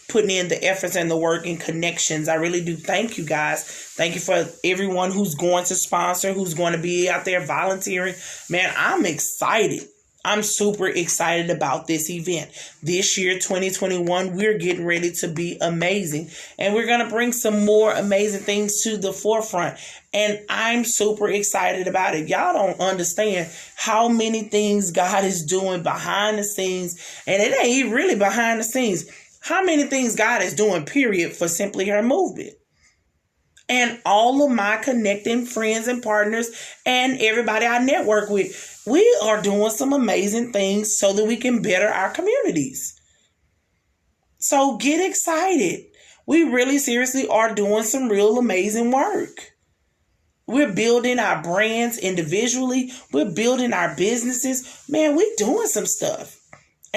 S1: putting in the efforts and the work and connections. I really do thank you guys. Thank you for everyone who's going to sponsor, who's going to be out there volunteering. Man, I'm excited. I'm super excited about this event. This year, 2021, we're getting ready to be amazing. And we're going to bring some more amazing things to the forefront. And I'm super excited about it. Y'all don't understand how many things God is doing behind the scenes. And it ain't really behind the scenes. How many things God is doing, period, for Simply Her Movement. And all of my connecting friends and partners and everybody I network with, we are doing some amazing things so that we can better our communities. So get excited. We really seriously are doing some real amazing work. We're building our brands individually. We're building our businesses. Man, we're doing some stuff.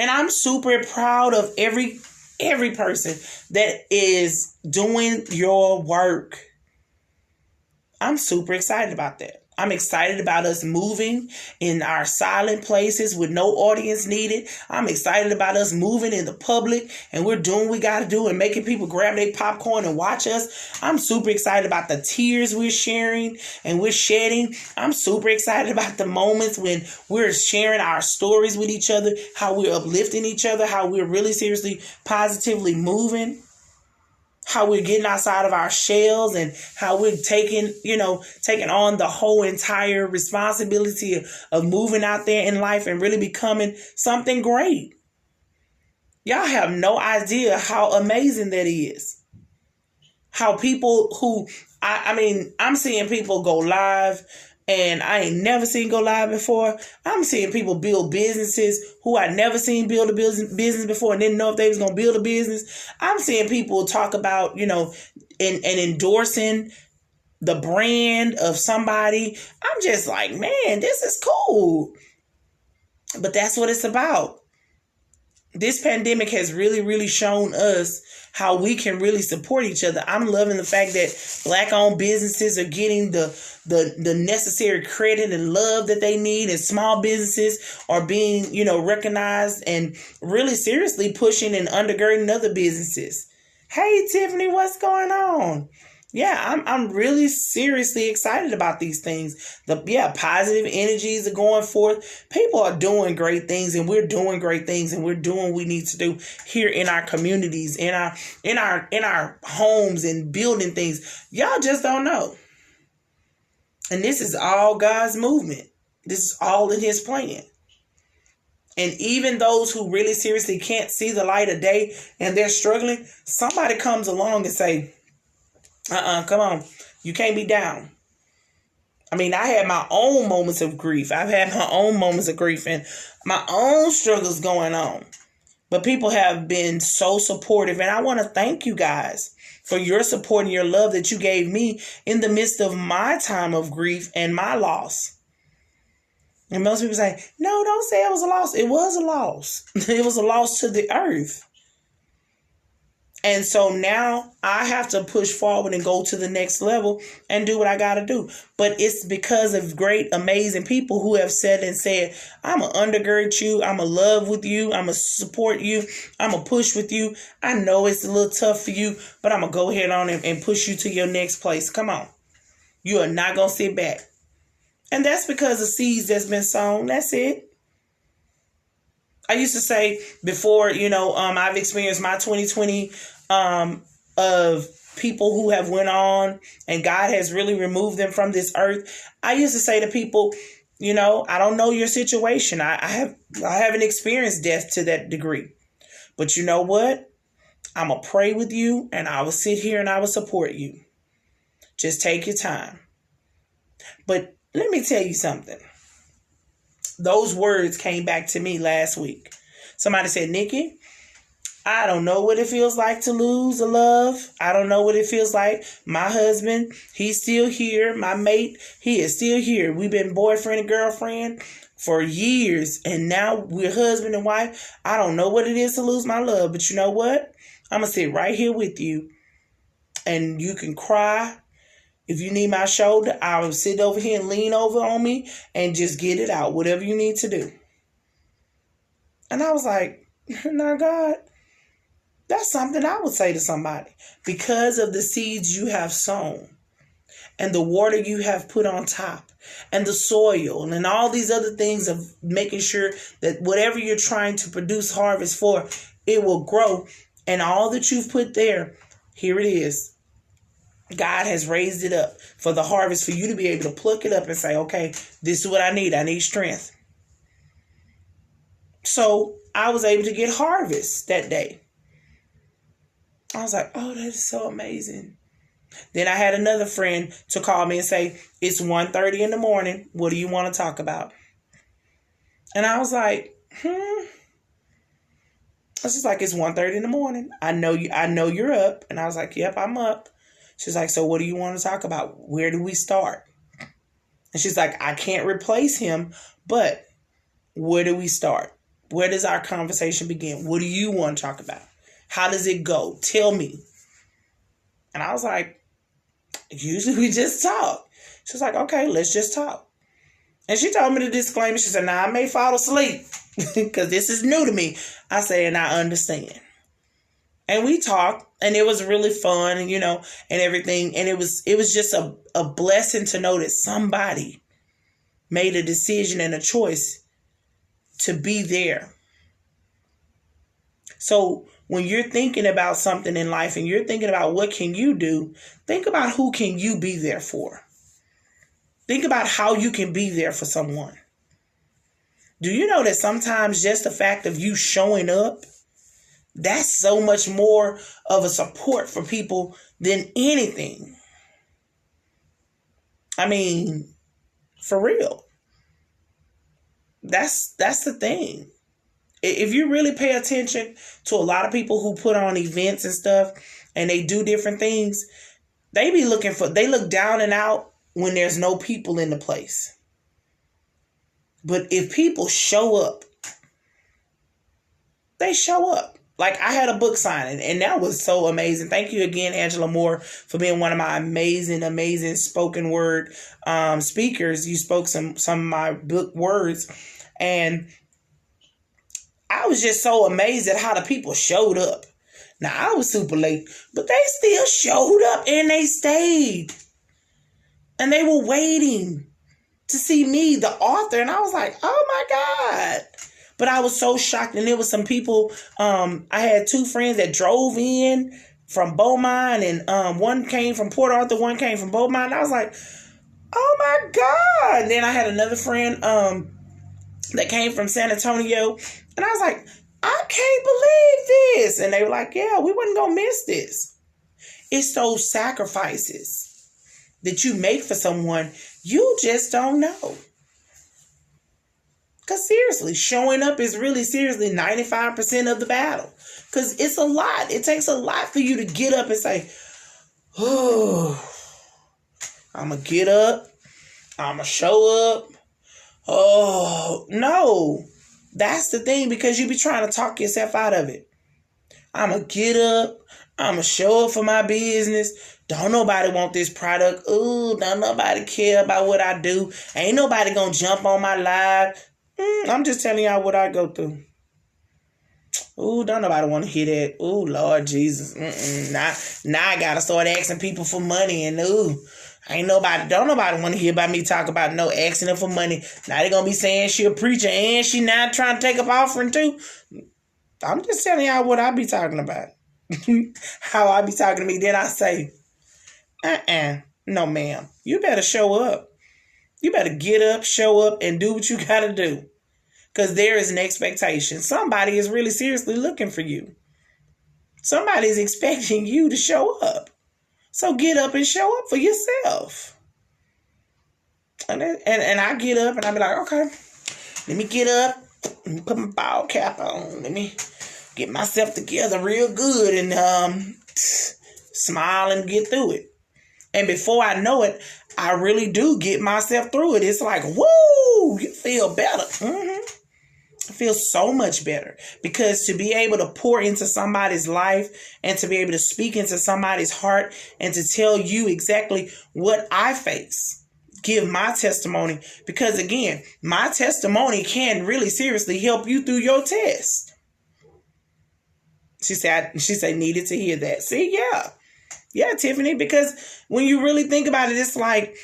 S1: And I'm super proud of every person that is doing your work. I'm super excited about that. I'm excited about us moving in our silent places with no audience needed. I'm excited about us moving in the public and we're doing what we got to do and making people grab their popcorn and watch us. I'm super excited about the tears we're sharing and we're shedding. I'm super excited about the moments when we're sharing our stories with each other, how we're uplifting each other, how we're really seriously positively moving. How we're getting outside of our shells and how we're taking on the whole entire responsibility of moving out there in life and really becoming something great. Y'all have no idea how amazing that is. How people who, I'm seeing people go live and I ain't never seen go live before. I'm seeing people build businesses who I never seen build a business before and didn't know if they was going to build a business. I'm seeing people talk about, and endorsing the brand of somebody. I'm just like, man, this is cool. But that's what it's about. This pandemic has really, really shown us how we can really support each other. I'm loving the fact that Black-owned businesses are getting the necessary credit and love that they need, and small businesses are being, recognized and really seriously pushing and undergirding other businesses. Hey, Tiffany, what's going on? Yeah, I'm really seriously excited about these things. Positive energies are going forth. People are doing great things and we're doing great things and we're doing what we need to do here in our communities, in our homes and building things. Y'all just don't know. And this is all God's movement. This is all in his plan. And even those who really seriously can't see the light of day and they're struggling, somebody comes along and say, come on. You can't be down. I had my own moments of grief. I've had my own moments of grief and my own struggles going on. But people have been so supportive. And I want to thank you guys for your support and your love that you gave me in the midst of my time of grief and my loss. And most people say, no, don't say it was a loss. It was a loss. It was a loss to the earth. And so now I have to push forward and go to the next level and do what I got to do. But it's because of great, amazing people who have said, I'm going to undergird you. I'm going to love with you. I'm going to support you. I'm going to push with you. I know it's a little tough for you, but I'm going to go ahead on and push you to your next place. Come on. You are not going to sit back. And that's because of seeds that's been sown. That's it. I used to say before, I've experienced my 2020 of people who have went on and God has really removed them from this earth. I used to say to people, I don't know your situation. I haven't experienced death to that degree. But you know what? I'm going to pray with you and I will sit here and I will support you. Just take your time. But let me tell you something. Those words came back to me last week. Somebody said, Nikki, I don't know what it feels like to lose a love. I don't know what it feels like. My husband, he's still here. My mate, he is still here. We've been boyfriend and girlfriend for years. And now we're husband and wife. I don't know what it is to lose my love. But you know what? I'm going to sit right here with you. And you can cry. If you need my shoulder, I will sit over here and lean over on me and just get it out. Whatever you need to do. And I was like, no, God, that's something I would say to somebody. Because of the seeds you have sown and the water you have put on top and the soil and all these other things of making sure that whatever you're trying to produce harvest for, it will grow. And all that you've put there, here it is. God has raised it up for the harvest for you to be able to pluck it up and say, okay, this is what I need. I need strength. So I was able to get harvest that day. I was like, oh, that is so amazing. Then I had another friend to call me and say, it's 1:30 in the morning. What do you want to talk about? And I was like, I was just like, it's 1:30 in the morning. I know you're up. And I was like, yep, I'm up. She's like, so what do you want to talk about? Where do we start? And she's like, I can't replace him, but where do we start? Where does our conversation begin? What do you want to talk about? How does it go? Tell me. And I was like, usually we just talk. She was like, okay, let's just talk. And she told me the disclaimer. She said, now I may fall asleep because this is new to me. I said, and I understand. And we talked, and it was really fun, and and everything. And it was just a blessing to know that somebody made a decision and a choice to be there. So when you're thinking about something in life and you're thinking about what can you do, think about who can you be there for. Think about how you can be there for someone. Do you know that sometimes just the fact of you showing up, that's so much more of a support for people than anything. I mean, for real. That's the thing. If you really pay attention to a lot of people who put on events and stuff and they do different things, they look down and out when there's no people in the place. But if people show up, they show up. Like I had a book signing and that was so amazing. Thank you again, Angela Moore, for being one of my amazing spoken word speakers. You spoke some of my book words and I was just so amazed at how the people showed up. Now I was super late, but they still showed up and they stayed. And they were waiting to see me, the author. And I was like, oh my God. But I was so shocked. And there was some people, I had two friends that drove in from Beaumont. And one came from Port Arthur, one came from Beaumont. And I was like, oh my God. And then I had another friend that came from San Antonio. And I was like, I can't believe this. And they were like, yeah, we wasn't going to miss this. It's those sacrifices that you make for someone, you just don't know. Because seriously, showing up is really seriously 95% of the battle. Because it's a lot. It takes a lot for you to get up and say, oh, I'm going to get up. I'm going to show up. Oh, no. That's the thing, because you be trying to talk yourself out of it. I'm going to get up. I'm going to show up for my business. Don't nobody want this product. Ooh, don't nobody care about what I do. Ain't nobody going to jump on my live. I'm just telling y'all what I go through. Ooh, don't nobody want to hear that. Ooh, Lord Jesus. Now I got to start asking people for money. And don't nobody want to hear about me talk about no asking them for money. Now they going to be saying she a preacher and she not trying to take up offering too. I'm just telling y'all what I be talking about. How I be talking to me. Then I say, no ma'am. You better show up. You better get up, show up, and do what you got to do. Because there is an expectation. Somebody is really seriously looking for you. Somebody is expecting you to show up. So get up and show up for yourself. And I get up and I be like, okay, let me get up. Let me put my ball cap on. Let me get myself together real good and smile and get through it. And before I know it, I really do get myself through it. It's like, woo, you feel better. I feel so much better, because to be able to pour into somebody's life and to be able to speak into somebody's heart and to tell you exactly what I face, give my testimony, because again, my testimony can really seriously help you through your test. She said, needed to hear that. See, yeah, Tiffany, because when you really think about it, it's like,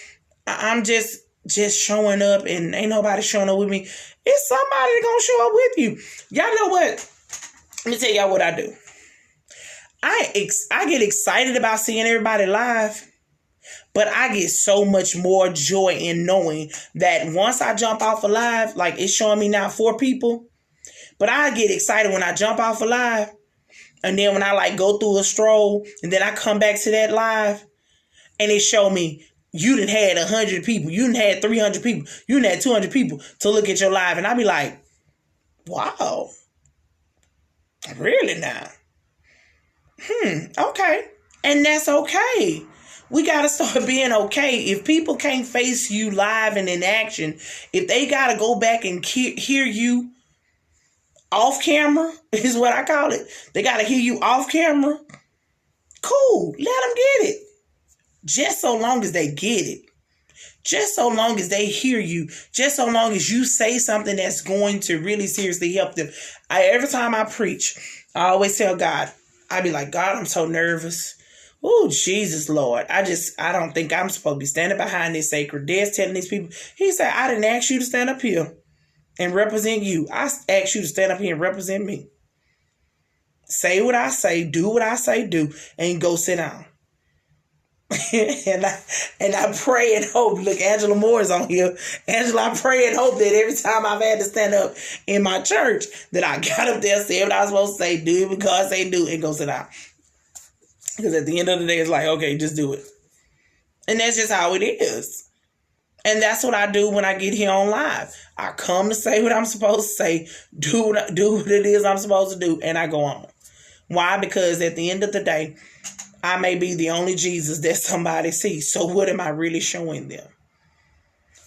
S1: I'm just showing up and ain't nobody showing up with me. It's somebody that's going to show up with you. Y'all know what? Let me tell y'all what I do. I get excited about seeing everybody live, but I get so much more joy in knowing that once I jump off a live, like it's showing me now 4 people, but I get excited when I jump off a live, and then when I like go through a stroll, and then I come back to that live, and it show me, you done had 100 people. You done had 300 people. You done had 200 people to look at your live. And I be like, wow. Really now? Okay. And that's okay. We got to start being okay. If people can't face you live and in action, if they got to go back and hear you off camera is what I call it. They got to hear you off camera. Cool. Let them get it. Just so long as they get it. Just so long as they hear you. Just so long as you say something that's going to really seriously help them. Every time I preach, I always tell God, I be like, God, I'm so nervous. Oh, Jesus, Lord. I don't think I'm supposed to be standing behind this sacred desk telling these people. He said, I didn't ask you to stand up here and represent you. I asked you to stand up here and represent me. Say what I say, do what I say, do, and go sit down. and I pray and hope. Look, Angela Moore is on here. Angela, I pray and hope that every time I've had to stand up in my church, that I got up there, said what I was supposed to say, do it because they do, and go sit down. Because at the end of the day, it's like, okay, just do it. And that's just how it is. And that's what I do when I get here on live. I come to say what I'm supposed to say, do what it is I'm supposed to do, and I go on. Why? Because at the end of the day, I may be the only Jesus that somebody sees. So what am I really showing them?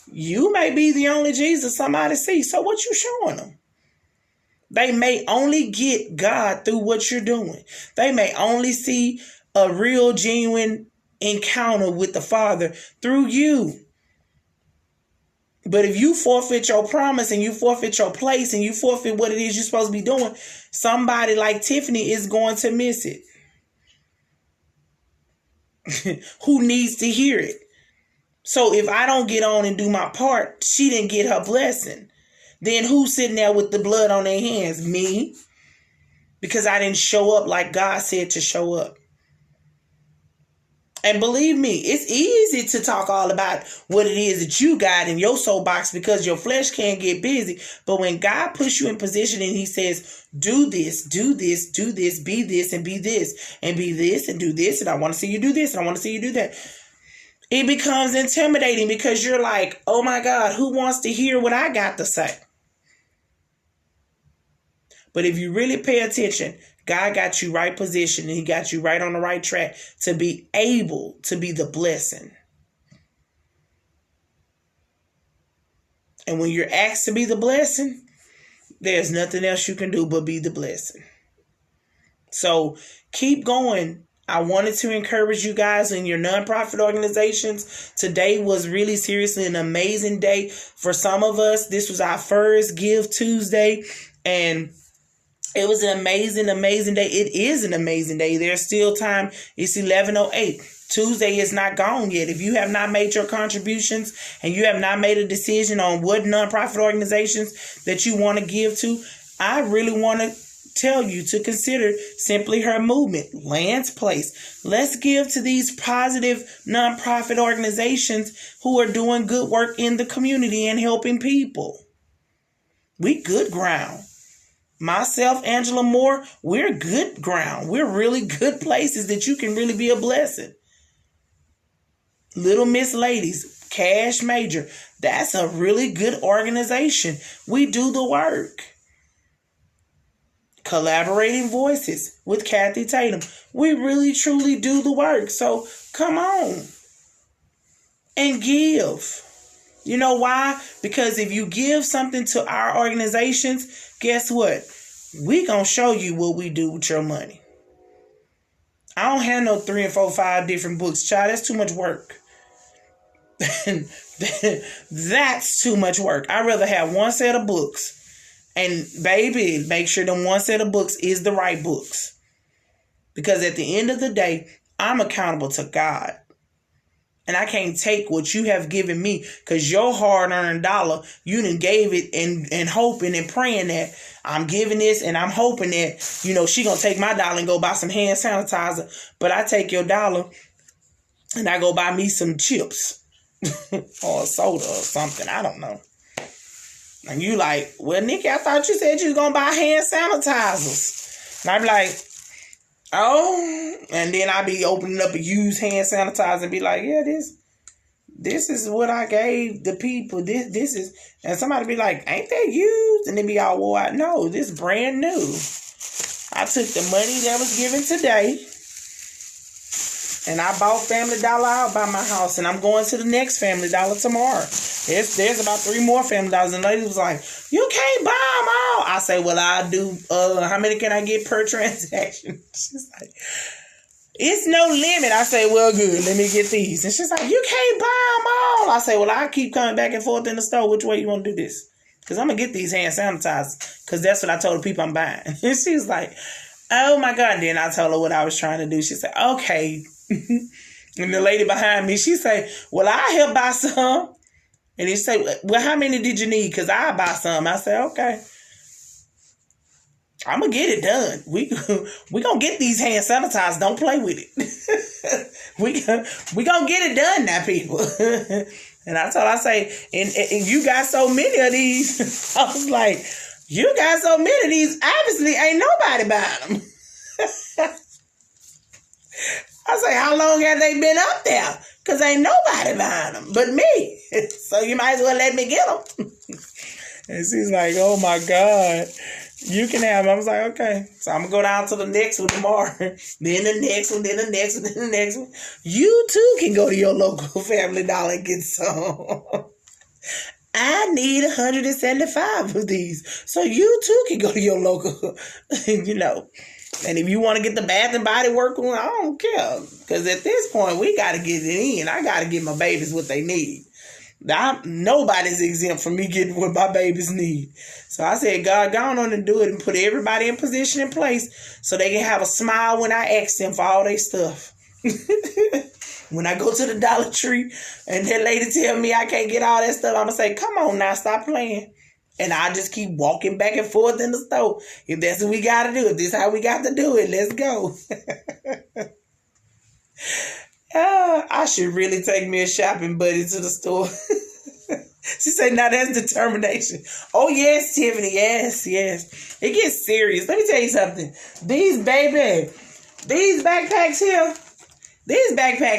S1: You may be the only Jesus somebody sees. So what you showing them? They may only get God through what you're doing. They may only see a real, genuine encounter with the Father through you. But if you forfeit your promise and you forfeit your place and you forfeit what it is you're supposed to be doing, somebody like Tiffany is going to miss it. Who needs to hear it? So if I don't get on and do my part, she didn't get her blessing. Then who's sitting there with the blood on their hands? Me. Because I didn't show up like God said to show up. And believe me, it's easy to talk all about what it is that you got in your soapbox because your flesh can't get busy. But when God puts you in position and he says, do this, do this, do this, be this, and be this, and be this, and do this, and I want to see you do this, and I want to see you do that. It becomes intimidating because you're like, oh my God, who wants to hear what I got to say? But if you really pay attention, God got you right positioned and he got you right on the right track to be able to be the blessing. And when you're asked to be the blessing, there's nothing else you can do but be the blessing. So keep going. I wanted to encourage you guys in your nonprofit organizations. Today was really seriously an amazing day for some of us. This was our first Give Tuesday, and it was an amazing, amazing day. It is an amazing day. There's still time. It's 11:08. Tuesday is not gone yet. If you have not made your contributions and you have not made a decision on what nonprofit organizations that you want to give to, I really want to tell you to consider Simply Her Movement, Land's Place. Let's give to these positive nonprofit organizations who are doing good work in the community and helping people. We good ground. Myself, Angela Moore, we're good ground. We're really good places that you can really be a blessing. Little Miss Ladies, Cash Major, that's a really good organization. We do the work. Collaborating Voices with Kathy Tatum. We really, truly do the work. So come on and give. You know why? Because if you give something to our organizations, guess what? We gonna show you what we do with your money. I don't have no 3 and 4, 5 different books, child. That's too much work. That's too much work. I'd rather have one set of books. And baby, make sure them one set of books is the right books. Because at the end of the day, I'm accountable to God. And I can't take what you have given me because your hard-earned dollar, you done gave it and hoping and praying that I'm giving this and I'm hoping that, she going to take my dollar and go buy some hand sanitizer. But I take your dollar and I go buy me some chips or a soda or something. I don't know. And you like, well, Nikki, I thought you said you was going to buy hand sanitizers. And I be like, oh, and then I be opening up a used hand sanitizer and be like, yeah, this is what I gave the people. This is, and somebody be like, ain't that used? And they be all wore out. No, this brand new. I took the money that was given today And I bought Family Dollar out by my house, and I'm going to the next Family Dollar tomorrow. There's about 3 more Family Dollars, and the lady was like, "You can't buy them all." I say, "Well, I do. How many can I get per transaction?" She's like, "It's no limit." I say, "Well, good. Let me get these." And she's like, "You can't buy them all." I say, "Well, I keep coming back and forth in the store. Which way you want to do this? Because I'm going to get these hand sanitizers, because that's what I told the people I'm buying." And she's like, "Oh, my God." And then I told her what I was trying to do. She said, "Okay." And the lady behind me, she say, "Well, I help buy some." And he say, "Well, how many did you need? Because I buy some." I say, "Okay. I'm going to get it done. We going to get these hand sanitizers. Don't play with it." we going to get it done now, people. And I told her, I say, and you got so many of these. I was like, "You got so many of these. Obviously, ain't nobody buying them." I say, "How long have they been up there? Because ain't nobody buying them but me. So you might as well let me get them." And she's like, "Oh, my God. You can have them." I was like, "Okay." So I'm going to go down to the next one tomorrow. Then the next one, then the next one, then the next one. You, too, can go to your local Family Dollar and get some. I need 175 of these. So you, too, can go to your local, And if you want to get the Bath and Body Work one, I don't care. Because at this point, we got to get it in. I got to give my babies what they need. Nobody's exempt from me getting what my babies need. So I said, "God, go on and do it and put everybody in position in place so they can have a smile when I ask them for all their stuff." When I go to the Dollar Tree and that lady tell me I can't get all that stuff, I'm going to say, "Come on now, stop playing." And I just keep walking back and forth in the store. If that's what we got to do, if this is how we got to do it, let's go. I should really take me a shopping buddy to the store. She said, "Now that's determination." Oh, yes, Tiffany. Yes. It gets serious. Let me tell you something. These backpacks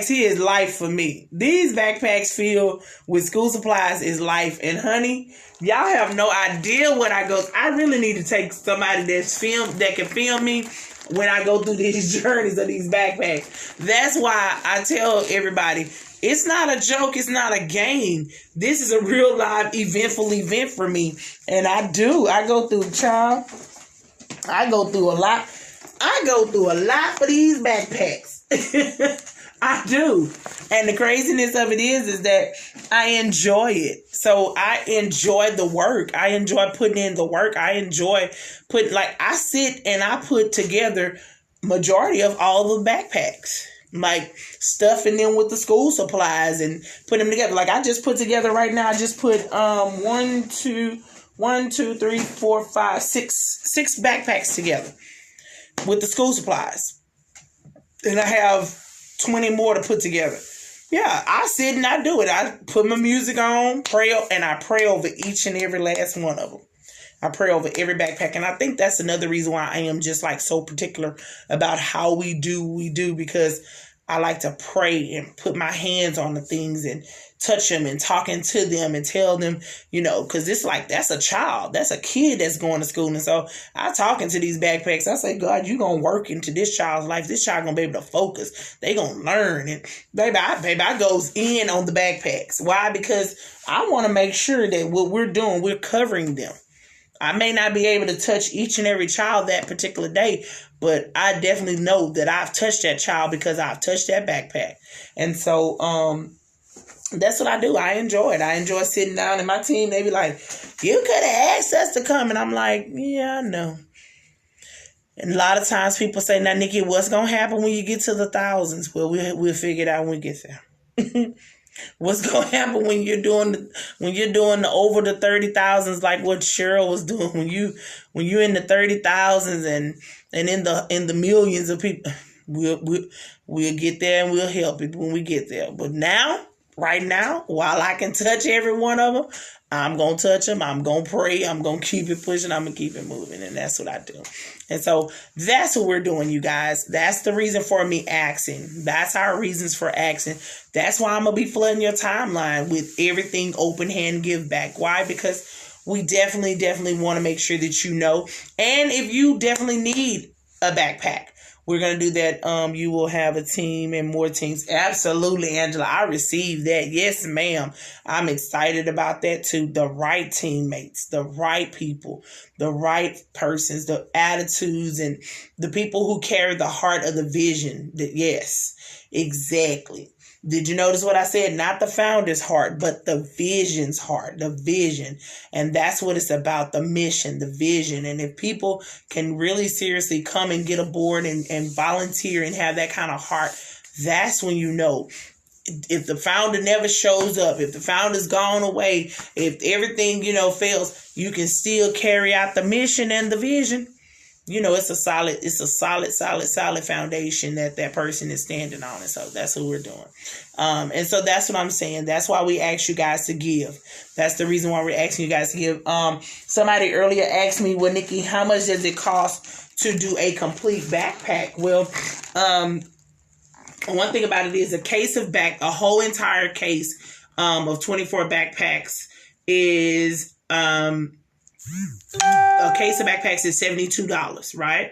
S1: here is life for me. These backpacks filled with school supplies is life. And honey, y'all have no idea what I go. I really need to take somebody that can film me when I go through these journeys of these backpacks. That's why I tell everybody, it's not a joke. It's not a game. This is a real live eventful event for me. And I go through a lot. I go through a lot for these backpacks. I do. And the craziness of it is that I enjoy it. So I enjoy the work. I enjoy putting in the work. I enjoy I sit and I put together majority of all the backpacks. Like stuffing them with the school supplies and putting them together. Like I just put together right now, I just put 6 backpacks together with the school supplies. And I have 20 more to put together. Yeah, I sit and I do it. I put my music on, pray over each and every last one of them. I pray over every backpack. And I think that's another reason why I am just so particular about how we do, because I like to pray and put my hands on the things and touch them and talking to them and tell them, because it's that's a child, that's a kid that's going to school. And so I talking to these backpacks. I say, "God, you going to work into this child's life. This child going to be able to focus. They going to learn." And baby, I goes in on the backpacks. Why? Because I want to make sure that what we're doing, we're covering them. I may not be able to touch each and every child that particular day, but I definitely know that I've touched that child because I've touched that backpack. And so that's what I do. I enjoy it. I enjoy sitting down, and my team, they be like, "You could have asked us to come." And I'm like, "Yeah, I know." And a lot of times people say, "Now, Nikki, what's going to happen when you get to the thousands?" Well, we'll figure it out when we get there. What's going to happen when you're doing the over the 30,000s, like what Cheryl was doing, when you're in the 30,000s and in the millions of people? We'll get there and we'll help it when we get there. But right now, while I can touch every one of them, I'm going to touch them. I'm going to pray. I'm going to keep it pushing. I'm going to keep it moving. And that's what I do. And so that's what we're doing, you guys. That's the reason for me asking. That's our reasons for asking. That's why I'm going to be flooding your timeline with everything open hand give back. Why? Because we definitely want to make sure that you know. And if you definitely need a backpack, we're going to do that. You will have a team and more teams. Absolutely, Angela. I received that. Yes, ma'am. I'm excited about that too. The right teammates, the right people, the right persons, the attitudes, and the people who carry the heart of the vision. Yes, exactly. Did you notice what I said? Not the founder's heart, but the vision's heart, the vision. And that's what it's about, the mission, the vision. And if people can really seriously come and get aboard and volunteer and have that kind of heart, that's when you know. If the founder never shows up, if the founder's gone away, if everything, fails, you can still carry out the mission and the vision. It's a solid foundation that person is standing on. And so that's what we're doing. And so that's what I'm saying. That's why we ask you guys to give. That's the reason why we're asking you guys to give. Somebody earlier asked me, well, Nikki, how much does it cost to do a complete backpack? Well, one thing about it is a whole entire case of 24 backpacks is a case of backpacks is $72, right?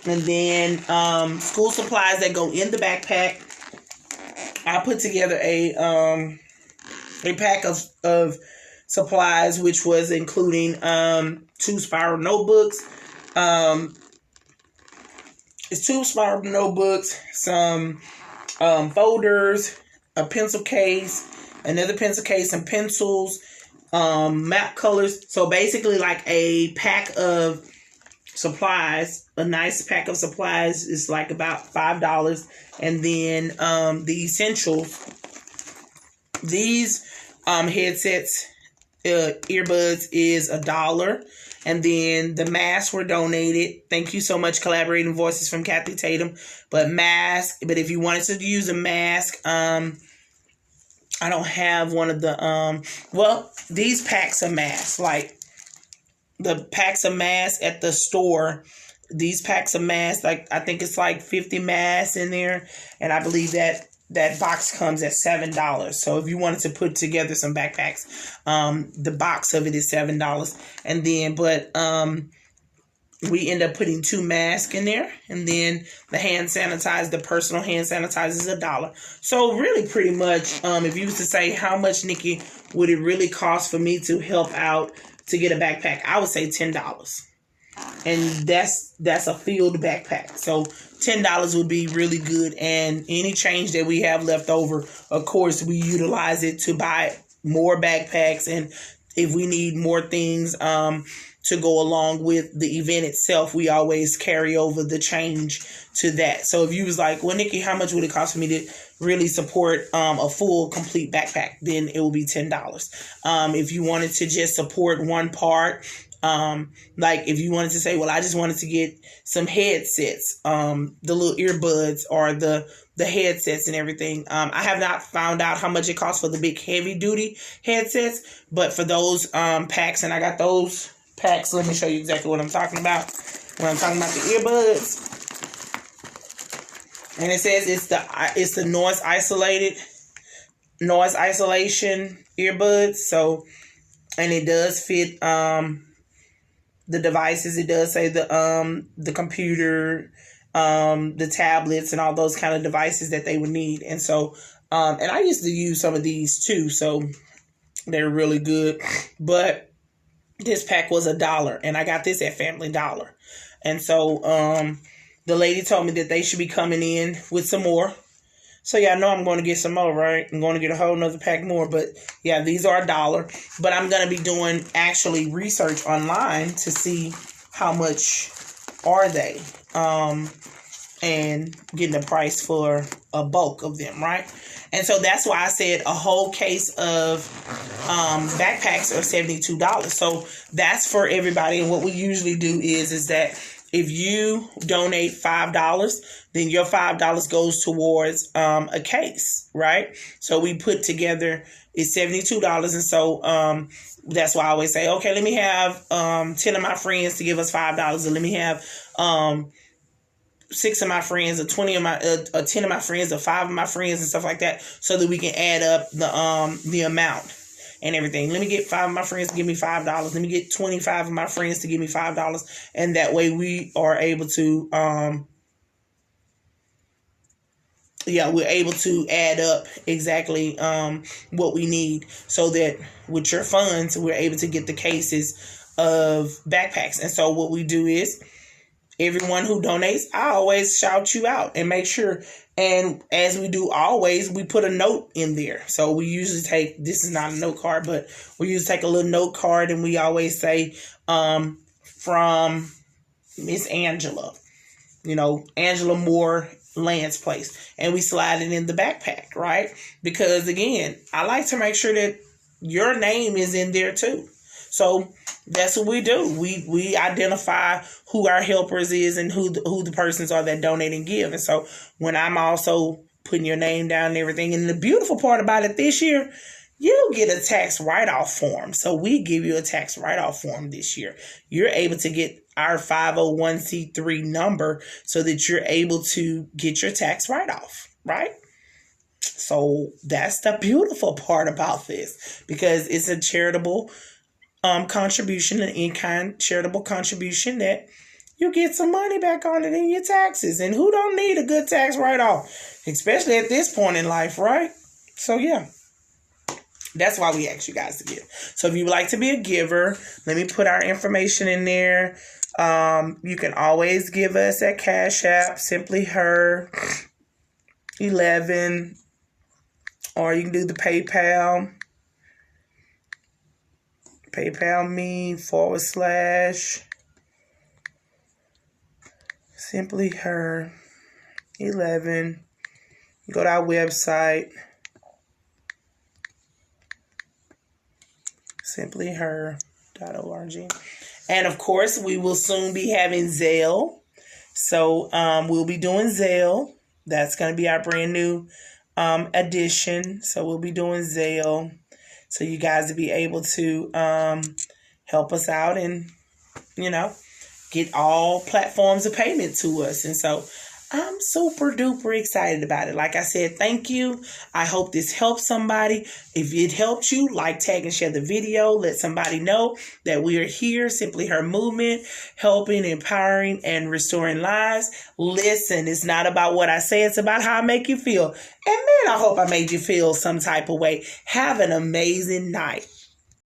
S1: And then school supplies that go in the backpack. I put together a pack of supplies, which was including 2 spiral notebooks. It's 2 spiral notebooks, some folders, a pencil case, another pencil case, some pencils, map colors. So basically like a pack of supplies, a nice pack of supplies is like about $5. And then the essentials, these headsets, earbuds is $1. And then the masks were donated. Thank you so much, Collaborating Voices from Kathy Tatum. But if you wanted to use a mask, I don't have one of the, these packs of masks, like the packs of masks at the store, these packs of masks, like I think it's like 50 masks in there. And I believe that box comes at $7. So if you wanted to put together some backpacks, the box of it is $7. And then, we end up putting 2 masks in there. And then the personal hand sanitizer is $1. So really pretty much, if you was to say how much, Nikki, would it really cost for me to help out to get a backpack, I would say $10. And that's a field backpack. So $10 would be really good. And any change that we have left over, of course, we utilize it to buy more backpacks. And if we need more things to go along with the event itself, we always carry over the change to that. So if you was like, well, Nikki, how much would it cost for me to really support a full complete backpack? Then it will be $10. If you wanted to just support one part, like if you wanted to say, well, I just wanted to get some headsets, the little earbuds or the headsets and everything. I have not found out how much it costs for the big heavy duty headsets, but for those packs, and I got those packs. Let me show you exactly what I'm talking about when I'm talking about the earbuds. And it says it's the noise isolation earbuds. So, and it does fit the devices. It does say the computer, the tablets, and all those kind of devices that they would need. And so, and I used to use some of these too, so they're really good. But this pack was $1, and I got this at Family Dollar. And so the lady told me that they should be coming in with some more. So yeah, I know I'm going to get some more, right? I'm going to get a whole nother pack more. But yeah, these are $1. But I'm going to be doing actually research online to see how much are they, and getting the price for a bulk of them, right? And so that's why I said a whole case of backpacks are $72. So that's for everybody. And what we usually do is that if you donate $5, then your $5 goes towards a case, right? So we put together, it's $72. And so that's why I always say, okay, let me have 10 of my friends to give us $5. And let me have 6 of my friends, or 20 of my, 10 of my friends, or 5 of my friends, and stuff like that, so that we can add up the amount and everything. Let me get 5 of my friends to give me $5. Let me get 25 of my friends to give me $5, and that way we are able to yeah, we're able to add up exactly what we need so that with your funds, we're able to get the cases of backpacks. And so what we do is everyone who donates, I always shout you out and make sure. And as we do always, we put a note in there. So we usually take, this is not a note card, but we usually take a little note card and we always say, from Miss Angela, Angela Moore, Lance Place, and we slide it in the backpack, right? Because again, I like to make sure that your name is in there too. So that's what we do. We identify who our helpers is and who the persons are that donate and give. And so when I'm also putting your name down and everything, and the beautiful part about it this year, you get a tax write-off form. So we give you a tax write-off form this year. You're able to get our 501c3 number so that you're able to get your tax write-off, right? So that's the beautiful part about this, because it's a charitable contribution, an in-kind charitable contribution that you get some money back on it in your taxes. And who don't need a good tax write-off, especially at this point in life, right? So yeah. That's why we ask you guys to give. So if you would like to be a giver, let me put our information in there. You can always give us at Cash App, Simply Her 11, or you can do the PayPal. PayPal me / Simply Her 11. Go to our website. simplyher.org. And of course, we will soon be having Zelle. So we'll be doing Zelle. That's going to be our brand new addition. So we'll be doing Zelle. So you guys will be able to help us out and, get all platforms of payment to us. And so I'm super duper excited about it. Like I said, thank you. I hope this helps somebody. If it helped you, like, tag, and share the video. Let somebody know that we are here, Simply Her Movement, helping, empowering, and restoring lives. Listen, it's not about what I say. It's about how I make you feel. And man, I hope I made you feel some type of way. Have an amazing night.